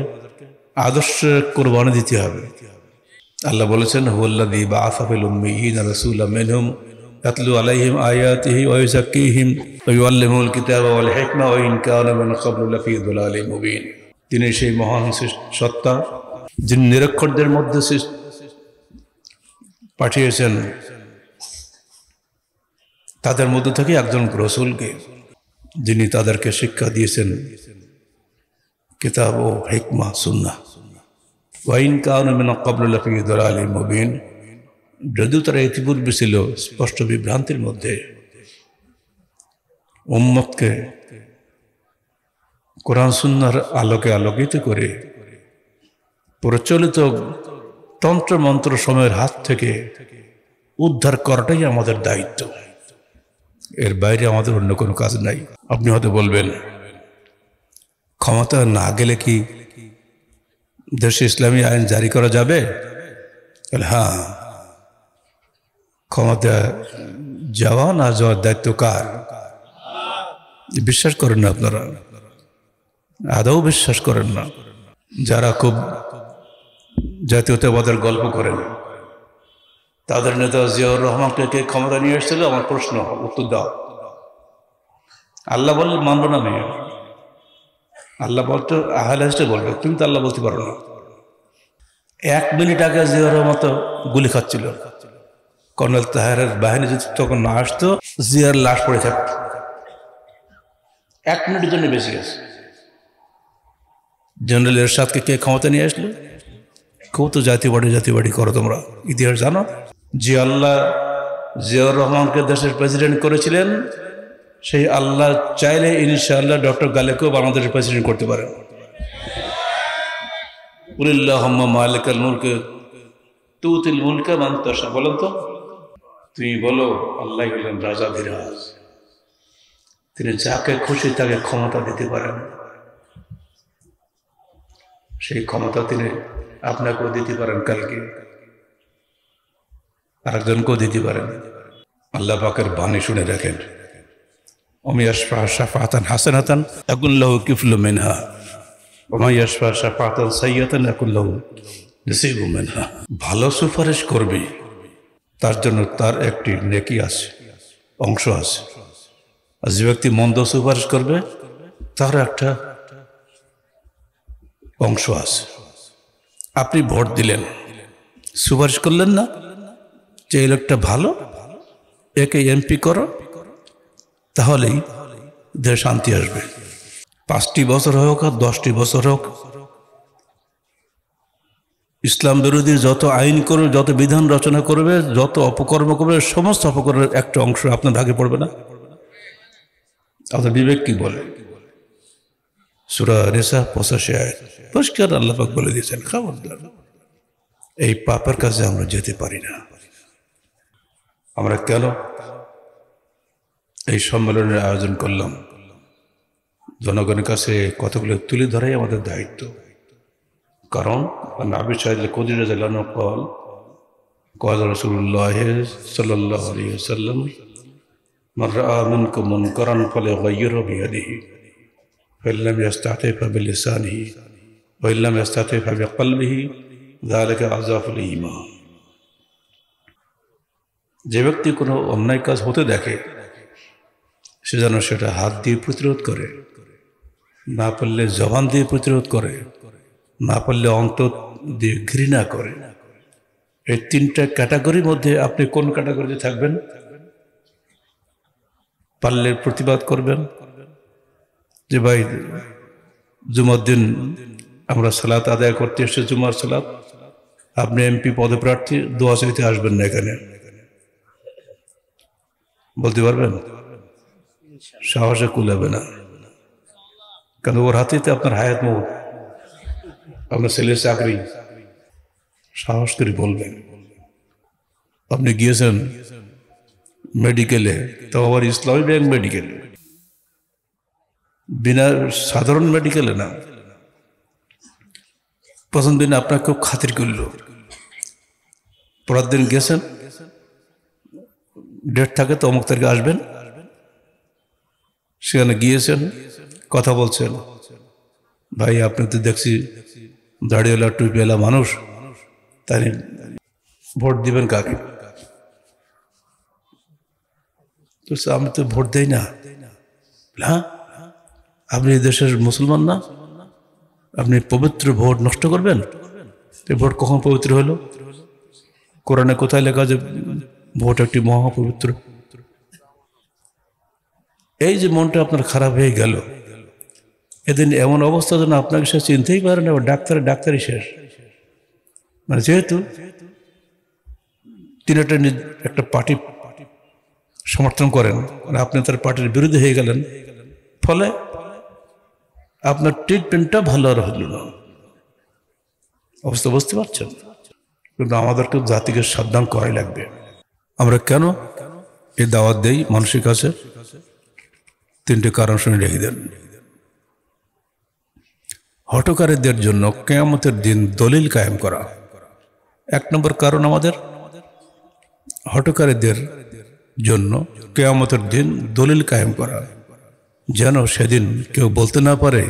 আদর্শ কোরবানি দিতে হবে। আল্লাহ বলেছেন হুয়াল্লাযী বাআসা ফিল উম্মিয়্যিনা রাসূলাম মিনহুম ইয়াতলু আলাইহিম আয়াতিহি ওয়া ইউযাক্কিহিম ওয়া ইউআল্লিমুহুল কিতাবা ওয়াল হিকমা ওয়া ইন কানা মিন ক্বাবলু লাফী দুলালিম মুবিন। তিনি সেই মহান সত্তা যিনি নিরক্ষরদের মধ্যে পাঠিয়েছেন, তাদের মধ্য থেকে একজন রাসূলকে, যিনি তাদেরকে শিক্ষা দিয়েছেন কিতাব ও হিকমা সুন্নাহ। ওয়া ইন কানা মিন ক্বাবলু লাফী দুলালিম মুবিন। যদিও তারা ইতিপূর্বে ছিল স্পষ্ট বিভ্রান্তির মধ্যে। উম্মতকে কোরআন সুন্নাহর আলোকে আলোকিত করে প্রচলিত তন্ত্র মন্ত্র সময়ের হাত থেকে উদ্ধার করাটাই আমাদের দায়িত্ব। এর বাইরে আমাদের অন্য কোনো কাজ নাই। আপনি হয়তো বলবেন ক্ষমতা না গেলে কি দেশে ইসলামী আইন জারি করা যাবে? হ্যাঁ, ক্ষমতা যাওয়া না যাওয়ার দায়িত্ব কার? বিশ্বাস করেন না আপনারা, আদৌ বিশ্বাস করেন না। যারা খুব জাতীয়তাবাদের গল্প করেন, তাদের নেতা জিয়াউর রহমানকে কে ক্ষমতা নিয়ে এসেছিল? আমার প্রশ্ন, উত্তর দাও। আল্লাহ বললে মানবো না মেয়ে, আল্লাহ বলতো আহলে হাদিসটা বলবে, তুমি তো আল্লাহ বলতে পারো না। 1 মিনিট আগে জিয়াউর রহমান তো গুলি খাচ্ছিল, কর্নেল তাহেরের বাহিনী যদি তখন না আসতো জিয়ার লাশ পড়ে থাকতো। 1 মিনিটের জন্য বেশি গেছে। জেনারেল এরশাদকে কে ক্ষমতা নিয়ে আসলো? কেউ তো জাতীয়বাড়ি করো তোমরা, ইতিহাস জানো। যে আল্লাহ জিয়াউর রহমানকে দেশের প্রেসিডেন্ট করেছিলেন, সেই আল্লাহ চাইলে ইনশাআল্লাহ ডক্টর গালেকেও বাংলাদেশের প্রেসিডেন্ট করতে পারেন। কুলিল্লাহুম্মা মালিকাল মুলক তুতিল মুলকা মান তাশা। বলেন তো, তুমি বলো আল্লাহ হলেন রাজাধিরাজ, তিনি যাকে খুশি তাকে ক্ষমতা দিতে পারেন। সেই ক্ষমতা তিনি আপনাকেও দিতে পারেন, কালকে আরেকজনকেও দিতে পারেন। আল্লাহ পাকের বাণী শুনে রাখেন, ওয়া ইয়াশফা শাফাআতান হাসানাতান ইয়াকুন লাহু কিফলুম মিনহা ওয়া ইয়াশফা শাফাআতান সাইয়্যাতান ইয়াকুন লাহু নসীবুম মিনহা। ভালো সুপারিশ করবে তার জন্য তার একটি নেকি আছে, অংশ আছে। আর যে ব্যক্তি মন্দ সুপারিশ করবে তার একটা অংশ আছে। আপনি ভোট দিলেন, সুপারিশ করলেন না যে এই লোকটা ভালো, একে এমপি করো, তাহলেই দেশে শান্তি আসবে। 5টি বছর হোক আর 10টি বছর হোক, ইসলাম বিরোধী যত আইন করবে, যত বিধান রচনা করবে, যত অপকর্ম করবে, সমস্ত অপকর্মের একটা অংশ আপনার ভাগে পড়বে না? আপনার বিবেক কি বলে? সূরা নিসা 85 আয়াত পরিষ্কার আল্লাহ পাক বলে দিয়েছেন, খবরদার এই পাপের কাছে আমরা যেতে পারি না। আমরা কেন এই সম্মেলনের আয়োজন করলাম? জনগণের কাছে কথাগুলো তুলে ধরাই আমাদের দায়িত্ব। কারণ আবু সাঈদ আল-খুদরী রাদিয়াল্লাহু আনহু قال قال رسول الله صلى الله عليه وسلم من رأى منكم منكرا فليغيره بيده فإن لم يستطع فبلسانه وإن لم يستطع فبقلبه ذلك أضعف الإيمان। যে ব্যক্তি কোনো অন্যায় কাজ হতে দেখে সে যেন সেটা হাত দিয়ে প্রতিরোধ করে, না পারলে জবান দিয়ে প্রতিরোধ করে, না পারলে অন্তর দিয়ে ঘৃণা করে। এই 3টা ক্যাটাগরির মধ্যে আপনি কোন ক্যাটাগরিতে থাকবেন? পারলে প্রতিবাদ করবেন যে ভাই জুমার দিন আমরা সালাত আদায় করতে এসে জুমার সালাত, আপনি এমপি পদপ্রার্থী, দোয়া চাইতে আসবেন না এখানে, বলতে পারবেন? সাহসে কুলাবে না, কারণ ওর হাতেতে আপনার হায়াত মৌত, আপনার ছেলের চাকরি। সাহস করে বলবেন। আপনি গিয়েছেন মেডিকেলে, তো আবার ইসলামী ব্যাংক মেডিকেলে, বিনা সাধারণ মেডিকেলে না। প্রথম দিন আপনার খুব খাতির করল, পরের দিন গেছেন, ডেট থাকে তো অমুক তারিখে আসবেন, সেখানে গিয়েছেন, কথা বলছেন, ভাই আপনি তো দেখছি দাড়িওয়ালা টুপিওয়ালা মানুষ, তাই ভোট দিবেন কাকে? তো আমি তো ভোট দেই না। হ্যাঁ, আপনি এই দেশের মুসলমান না, আপনি পবিত্র ভোট নষ্ট করবেন? ভোট কখন পবিত্র হলো? কোরআনে কোথায় লেখা যে ভোট একটি মহাপবিত্র? এই যে মনটা আপনার খারাপ হয়ে গেল, এদিন এমন অবস্থা যেন আপনাকে সে চিনতেই পারে না, ডাক্তারই শেষ। মানে যেহেতু তিনি একটা পার্টি সমর্থন করেন, মানে আপনি তার পার্টির বিরুদ্ধে হয়ে গেলেন, ফলে আপনার ট্রিটমেন্টটা ভালো আর হল না। অবস্থা বুঝতে পারছেন? কিন্তু আমাদেরকে জাতিকে সাবধান করাই লাগবে। আমরা কেন এই দাওয়াত দেই মানুষের কাছে? 3টে কারণ শুনে রেখে দেন। হঠকারীদের জন্য কিয়ামতের দিন দলিল কায়েম করা। 1 নম্বর কারণ আমাদের হঠকারীদের জন্য কিয়ামতের দিন দলিল কায়েম করা, যেন সেদিন কেউ বলতে না পারে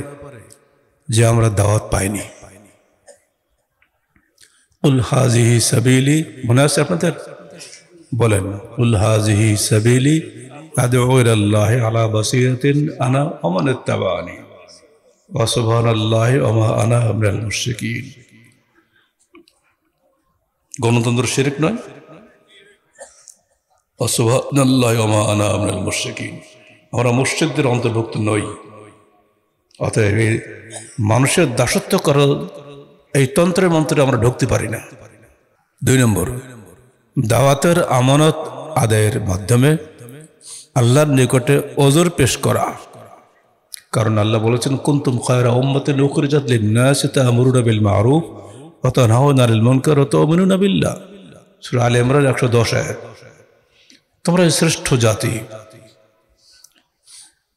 যে আমরা দাওয়াত পাইনি। কুল হাযিহি সাবিলি, মনে আছে আপনাদের? বলেন, কুল হাযিহি সাবিলি আদউ ইলাল্লাহি আলা বাসীরাতিন আনা ওয়া মান ইত্তাবা'আনি ওয়া সুবহানাল্লাহি ওয়া মা আনা মিনাল মুশরিকিন। গণতন্ত্র শিরক নয়। ওয়া সুবহানাল্লাহি ওয়া মা আনা মিনাল মুশরিকিন, আমরা মুশরিকদের অন্তর্ভুক্ত নই। অতএব মানুষের দাসত্ব করার এই তন্ত্রের মন্ত্রে আমরা ঢুকতে পারি না। 2 নম্বর, দাওয়াতের আমানত আদায়ের মাধ্যমে আল্লাহর নিকটে ওজর পেশ করা। কারণ আল্লাহ বলেছেন, কুনতুম খায়রা উম্মাতিন উখরিজাত লিন-নাসি তা'মুরুনা বিল মা'রুফ ওয়া তানহাউনা আনিল মুনকার ওয়া তু'মিনুনা বিল্লাহ। সূরা আলে ইমরান 110 আয়াত। তোমরা শ্রেষ্ঠ জাতি,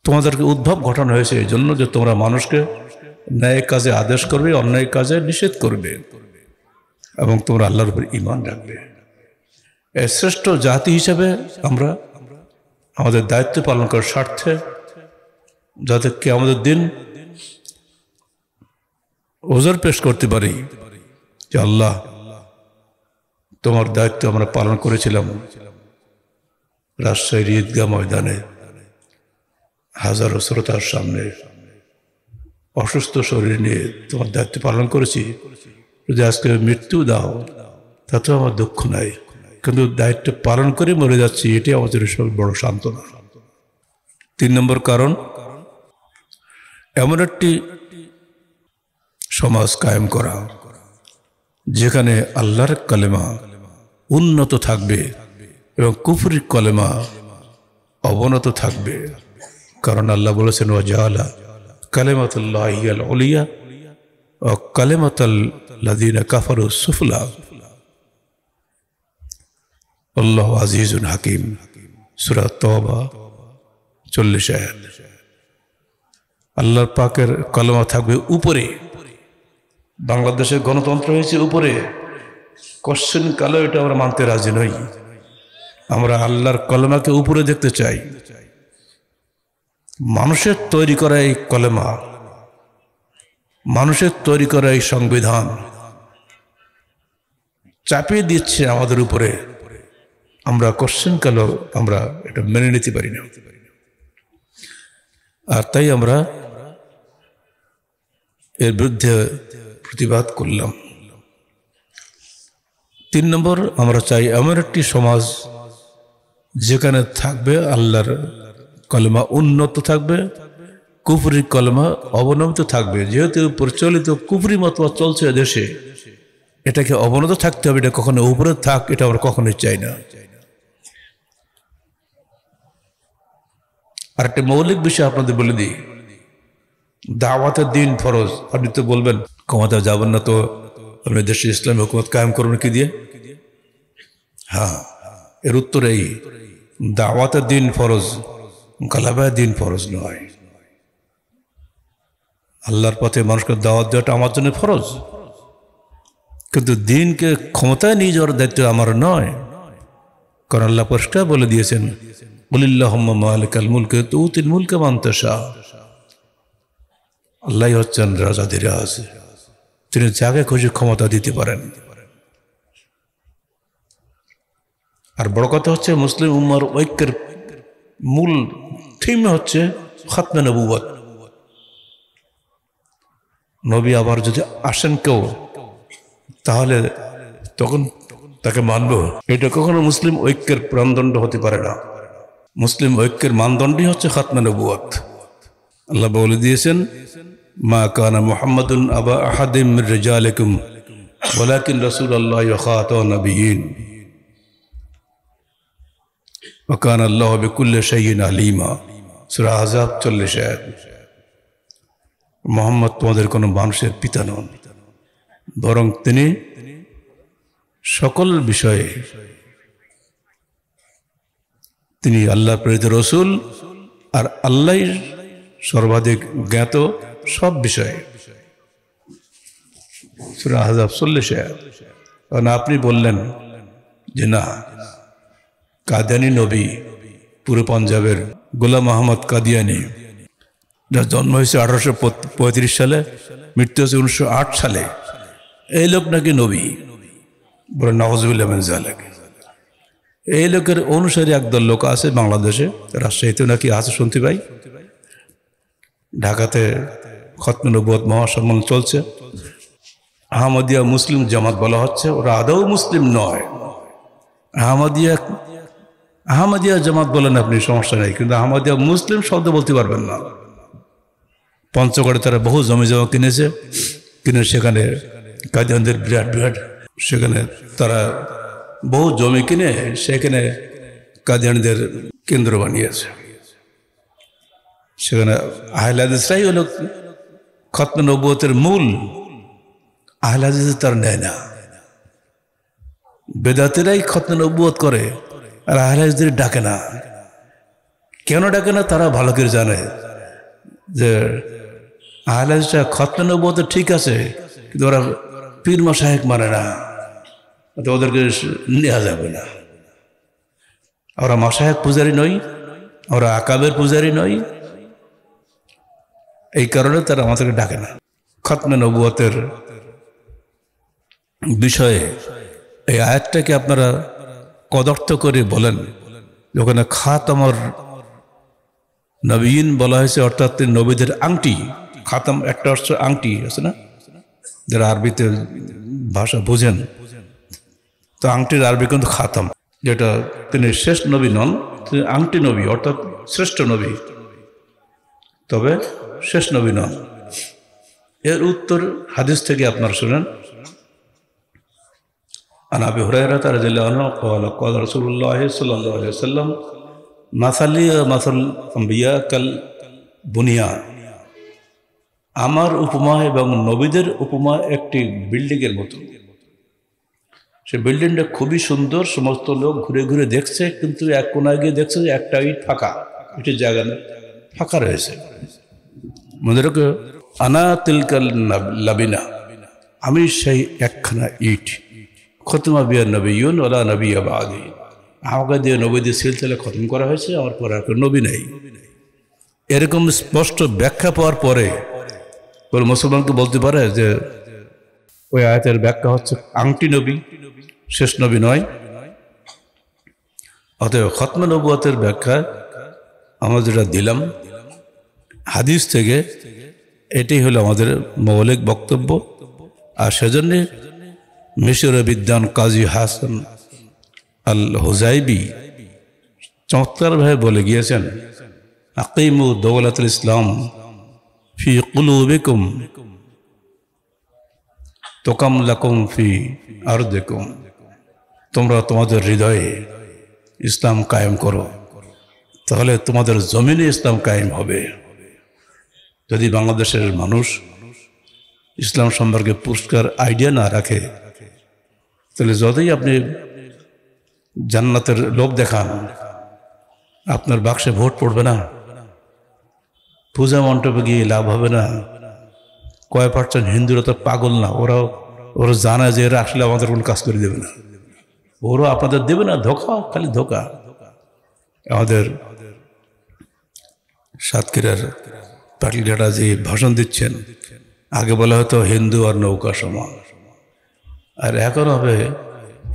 তোমাদেরকে উদ্ভব ঘটানো হয়েছে এই জন্য যে তোমরা মানুষকে ন্যায় কাজে আদেশ করবে, অন্যায় কাজে নিষেধ করবে, এবং তোমরা আল্লাহর উপর ঈমান রাখবে। এই শ্রেষ্ঠ জাতি হিসেবে আমরা আমাদের দায়িত্ব পালন করার স্বার্থে, যাতে কি আমাদের দিন ওজর পেশ করতে পারি যে আল্লাহ তোমার দায়িত্ব আমরা পালন করেছিলাম। রাজশাহীর ঈদগাহ ময়দানে হাজারো শ্রোতার সামনে অসুস্থ শরীর নিয়ে তোমার দায়িত্ব পালন করেছি। যদি আজকে মৃত্যু দাও তাতেও আমার দুঃখ নাই, কিন্তু দায়িত্ব পালন করে মরে যাচ্ছি, এটি আমাদের সব বড় সান্ত্বনা। 3 নম্বর কারণ, এমন একটি সমাজ কায়েম করা যেখানে আল্লাহর কালেমা উন্নত থাকবে এবং কুফরির কালেমা অবনত থাকবে। কারণ আল্লাহ বলেছেন ওয়াজালা কালেমাতুল্লাহি হিয়াল উলিয়া ওয়া কালেমাতুল্লাযিনা কাফারু সুফলা আল্লাহু আজিজুন হাকিম। সূরা তওবা 40 আয়াত। আল্লাহর পাকের কালেমা থাকবে উপরে। বাংলাদেশে গণতন্ত্র হয়েছে উপরে, কোশ্চেন কালো এটা আমরা মানতে রাজি নই। আমরা আল্লাহর কলেমাকে উপরে দেখতে চাই। মানুষের তৈরি করা এই কলেমা, মানুষের তৈরি করা এই সংবিধান চাপিয়ে দিচ্ছে আমাদের উপরে। আমরা কোশ্চেন কালো আমরা এটা মেনে নিতে পারি না। আর তাই আমরা এর বিরুদ্ধে প্রতিবাদ করলাম। 3 নম্বর, আমরা চাই এমন একটি সমাজ যেখানে থাকবে আল্লাহর কলেমা উন্নত থাকবে, কুফরি কলেমা অবনমিত থাকবে। যেহেতু প্রচলিত কুফরি মতবাদ চলছে দেশে, এটাকে অবনত থাকতে হবে। এটা কখনো উপরে থাক, এটা আমরা কখনোই চাই না। আর একটা মৌলিক বিষয় আপনাদের বলে দিই, দাওয়াতের দিন ফরজ। আপনি তো বলবেন ক্ষমতা যাবেন না, তো আপনি দেশে ইসলামী হুকুমত কায়েম করবেন কি দিয়ে? হ্যাঁ, এর উত্তর এই, দাওয়াতের দিন ফরজ, গালাবায়ের দিন ফরজ নয়। আল্লাহর পথে মানুষকে দাওয়াত দেওয়াটা আমার জন্য ফরজ, কিন্তু দিনকে ক্ষমতায় নিয়ে যাওয়ার দায়িত্ব আমার নয়। কারণ আল্লাহ পরিষ্কার বলে দিয়েছেন, কুলিল্লাহুম্মা মালিকাল মুলকি তুতিল মুলকা মান তাশা। আল্লাহই হচ্ছেন রাজাধিরাজ, তিনি যাকে খুশি ক্ষমতা দিতে পারেন। আর বড় কথা হচ্ছে, মুসলিম উম্মার ঐক্যের মূল থিম হচ্ছে খাতমে নবুয়ত। নবী আবার যদি আসেন কেউ, তাহলে তখন তাকে মানব। এটা কখনো মুসলিম ঐক্যের প্রাণদণ্ড হতে পারে না। মুসলিম ঐক্যের মানদণ্ডই হচ্ছে খাতমে নবুয়ত। আল্লাহ বলে দিয়েছেন, মা কানা মুহাম্মাদুন আবা আহাদিম মির রিজালিকুম ওয়ালাকিন রাসূলুল্লাহি ওয়া খাতামুন নাবিয়্যিন ওয়া কানা আল্লাহু বিকুল্লি শাইইন আলিমা। সূরা আহজাব 40 আয়াত। মুহাম্মদ তোমাদের কোনো মানুষের পিতা নন, বরং তিনি সকল বিষয়ে, তিনি আল্লাহর প্রেরিত রাসূল, আর আল্লাহই সর্বাধিক জ্ঞাত সব বিষয়ে। সূরা আহজাব 40 আয়াত। কারণ আপনি বললেন যে না, কাদিয়ানী নবী পুরো পাঞ্জাবের গোলাম আহমদ কাদিয়ানী, যার জন্ম হয়েছে 1835 সালে, মৃত্যু হয়েছে 1908 সালে, এই লোক নাকি নবী। বলে নাউযুবিল্লাহ মিন যালিক। এই লোকের অনুসারী একদল লোক আছে বাংলাদেশে, রাজশাহীতে নাকি আছে শুনতে পাই। ঢাকাতে খতমে নবুয়ত মহাসম্মেলন চলছে। আহমদিয়া মুসলিম জামাত বলা হচ্ছে, ওরা আদৌ মুসলিম নয়। আহমদিয়া জামাত বলেন আপনি, সমস্যা নেই, কিন্তু আহমদিয়া মুসলিম শব্দ বলতে পারবেন না। পঞ্চগড়ে তারা বহু জমি জমা কিনেছে, কিনে সেখানে কাদিয়ানদের বিরাট সেখানে তারা বহু জমি কিনে সেখানে কাদিয়ানদের কেন্দ্র বানিয়েছে। সেখানে আহলে হাদিসরাই হলো খতমে নবুয়তের মূল। আহলে হাদিস তার নেয় না, বেদাতিরাই খতমে নবুয়ত করে, আর আহলে হাদিসদের ডাকে না। কেন ডাকে না তারা ভালো করে জানে যে আহলে হাদিসরা খতমে নবুয়ত ঠিক আছে, কিন্তু ওরা পীর মাশায়েখ মানে না, ওদেরকে নেওয়া যাবে না। ওরা মাশায়েখ পূজারী নই, ওরা আকাবের পূজারী নই, এই কারণে তারা আমাদেরকে ডাকে না। খতমে নবুয়তের বিষয়ে এই আয়াতটাকে আপনারা কদর্থ করে বলেন, ওখানে খাতামর নবীন বলা হয়েছে, অর্থাৎ নবীদের আংটি। খাতাম একটা অর্থ আংটি আছে না, যারা আরবিতে ভাষা বোঝেন, তো আংটির আরবি কিন্তু খাতাম, যেটা তিনি শেষ নবী নন, তিনি আংটি নবী, অর্থাৎ শ্রেষ্ঠ নবী। তবে শেষ নবী নন? এর উত্তর হাদিস থেকে আপনারা শুনেন। عن أبي هريرة رضي الله عنه قال قال رسول الله صلى الله عليه وسلم مثلي مثل الأنبياء كالبنيان। আমার উপমা এবং নবীদের উপমা একটি বিল্ডিংয়ের মতো। সে বিল্ডিংটা খুবই সুন্দর, সমস্ত লোক ঘুরে ঘুরে দেখছে, কিন্তু এক কোনায় গিয়ে দেখছে যে একটা ইট ফাঁকা, ইটের জায়গা নেই, ফাঁকা রয়েছে। মনে রাখো, আনা তিলকাল লাবিনা, আমি সেই একখানা ইট। খতমা বিয়া নবীন ওলা নবী বাদি, আমাকে দিয়ে নবীদের সিলসিলা খতম করা হয়েছে, আমার পরে আর কোনো নবী নেই। এরকম স্পষ্ট ব্যাখ্যা পাওয়ার পরে কোন মুসলমানকে বলতে পারে যে ওই আয়াতের ব্যাখ্যা হচ্ছে আংটি নবী, শেষ নবী নয়? অতএব খতমে নবুয়তের ব্যাখ্যা আমরা যেটা দিলাম হাদিস থেকে, এটাই হলো আমাদের মৌলিক বক্তব্য। আর সেজন্য মিশরের বিদ্বান কাজী হাসান আল হুজাইবি চমৎকারভাবে বলে গিয়েছেন, আকিমু দৌলাতুল ইসলাম ফি কুলুবিকুম তুকাম লাকুম ফি আরদিকুম, তোমরা তোমাদের হৃদয়ে ইসলাম কায়েম করো, তাহলে তোমাদের জমিনে ইসলাম কায়েম হবে। যদি বাংলাদেশের মানুষ ইসলাম সম্পর্কে পুরস্কার আইডিয়া না রাখে, তাহলে যতই আপনি জান্নাতের লোভ দেখান, আপনার বাক্সে ভোট পড়বে না, পূজা মণ্ডপে গিয়ে লাভ হবে না। কয় পার্সেন্ট হিন্দুরা তো পাগল না, ওরা জানা যে এরা আসলে আমাদের কোনো কাজ করে দেবে না, ওরা আপনাদের দেবে না, ধোকা, খালি ধোকা। আমাদের সাতক্ষীরার পাটলিঘাটা যে ভাষণ দিচ্ছেন, আগে বলা হতো হিন্দু আর নৌকা সমান, আর এখন হবে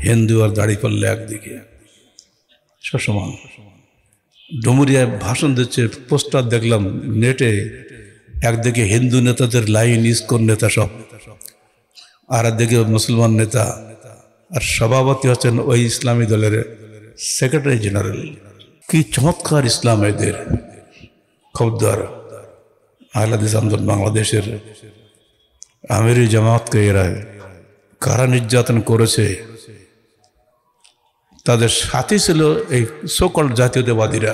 হিন্দু আর দাড়িপাল্লা একদিকে সমান। ডুমুরিয়ায় ভাষণ দিচ্ছে, পোস্টার দেখলাম নেটে, একদিকে হিন্দু নেতাদের লাইন, ইসকন নেতা সব, আর একদিকে মুসলমান নেতা, আর সভাপতি হচ্ছেন ওই ইসলামী দলের সেক্রেটারি জেনারেল। কি চমৎকার ইসলাম এদের! খবরদার, আহলে হাদিস আন্দোলন বাংলাদেশের আমিরি জামাতকে এরা কারা নির্যাতন করেছে, তাদের সাথী ছিল এই সকল জাতীয়তাবাদীরা।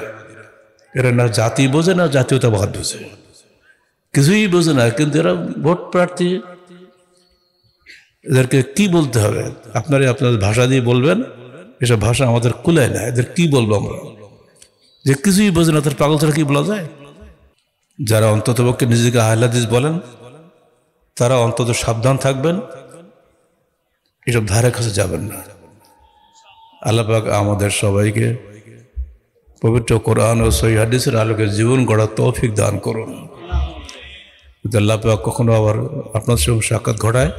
এরা না জাতি বোঝে না জাতীয়তাবাদ বোঝে, কিছুই বোঝে না, কিন্তু এরা ভোট প্রার্থী। এদেরকে কি বলতে হবে? আপনাদের ভাষা দিয়ে বলবেন, এসব ভাষা আমাদের কুলায় না। এদের কি বলবো আমরা, যে কিছুই বোঝে না, তার পাগল ছাড়া কি বলা যায়? যারা অন্ততপক্ষে নিজেকে আহলে হাদিস বলেন, তারা অন্তত সাবধান থাকবেন, এসব ধারে কাছে যাবেন না। আল্লাহ পাক আমাদের সবাইকে পবিত্র কোরআন ও সহিহ হাদিসের আলোকে জীবন গড়ার তৌফিক দান করুন। আল্লাহ পাক কখনো আবার আপনার সঙ্গে সাক্ষাৎ ঘটায়,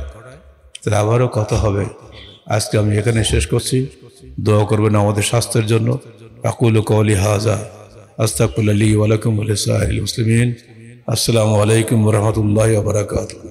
তাহলে আবারও কথা হবে। আজকে আমি এখানে শেষ করছি। দোয়া করবেন আমাদের স্বাস্থ্যের জন্য। আকুলু কওলি হাযা আস্তাগফিরুল্লাহ লি ওয়া লাকুম ওয়া লিসাইরিল মুসলিমিন। আসসালামু আলাইকুম ওয়া রাহমাতুল্লাহি ওয়া বারাকাতুহু।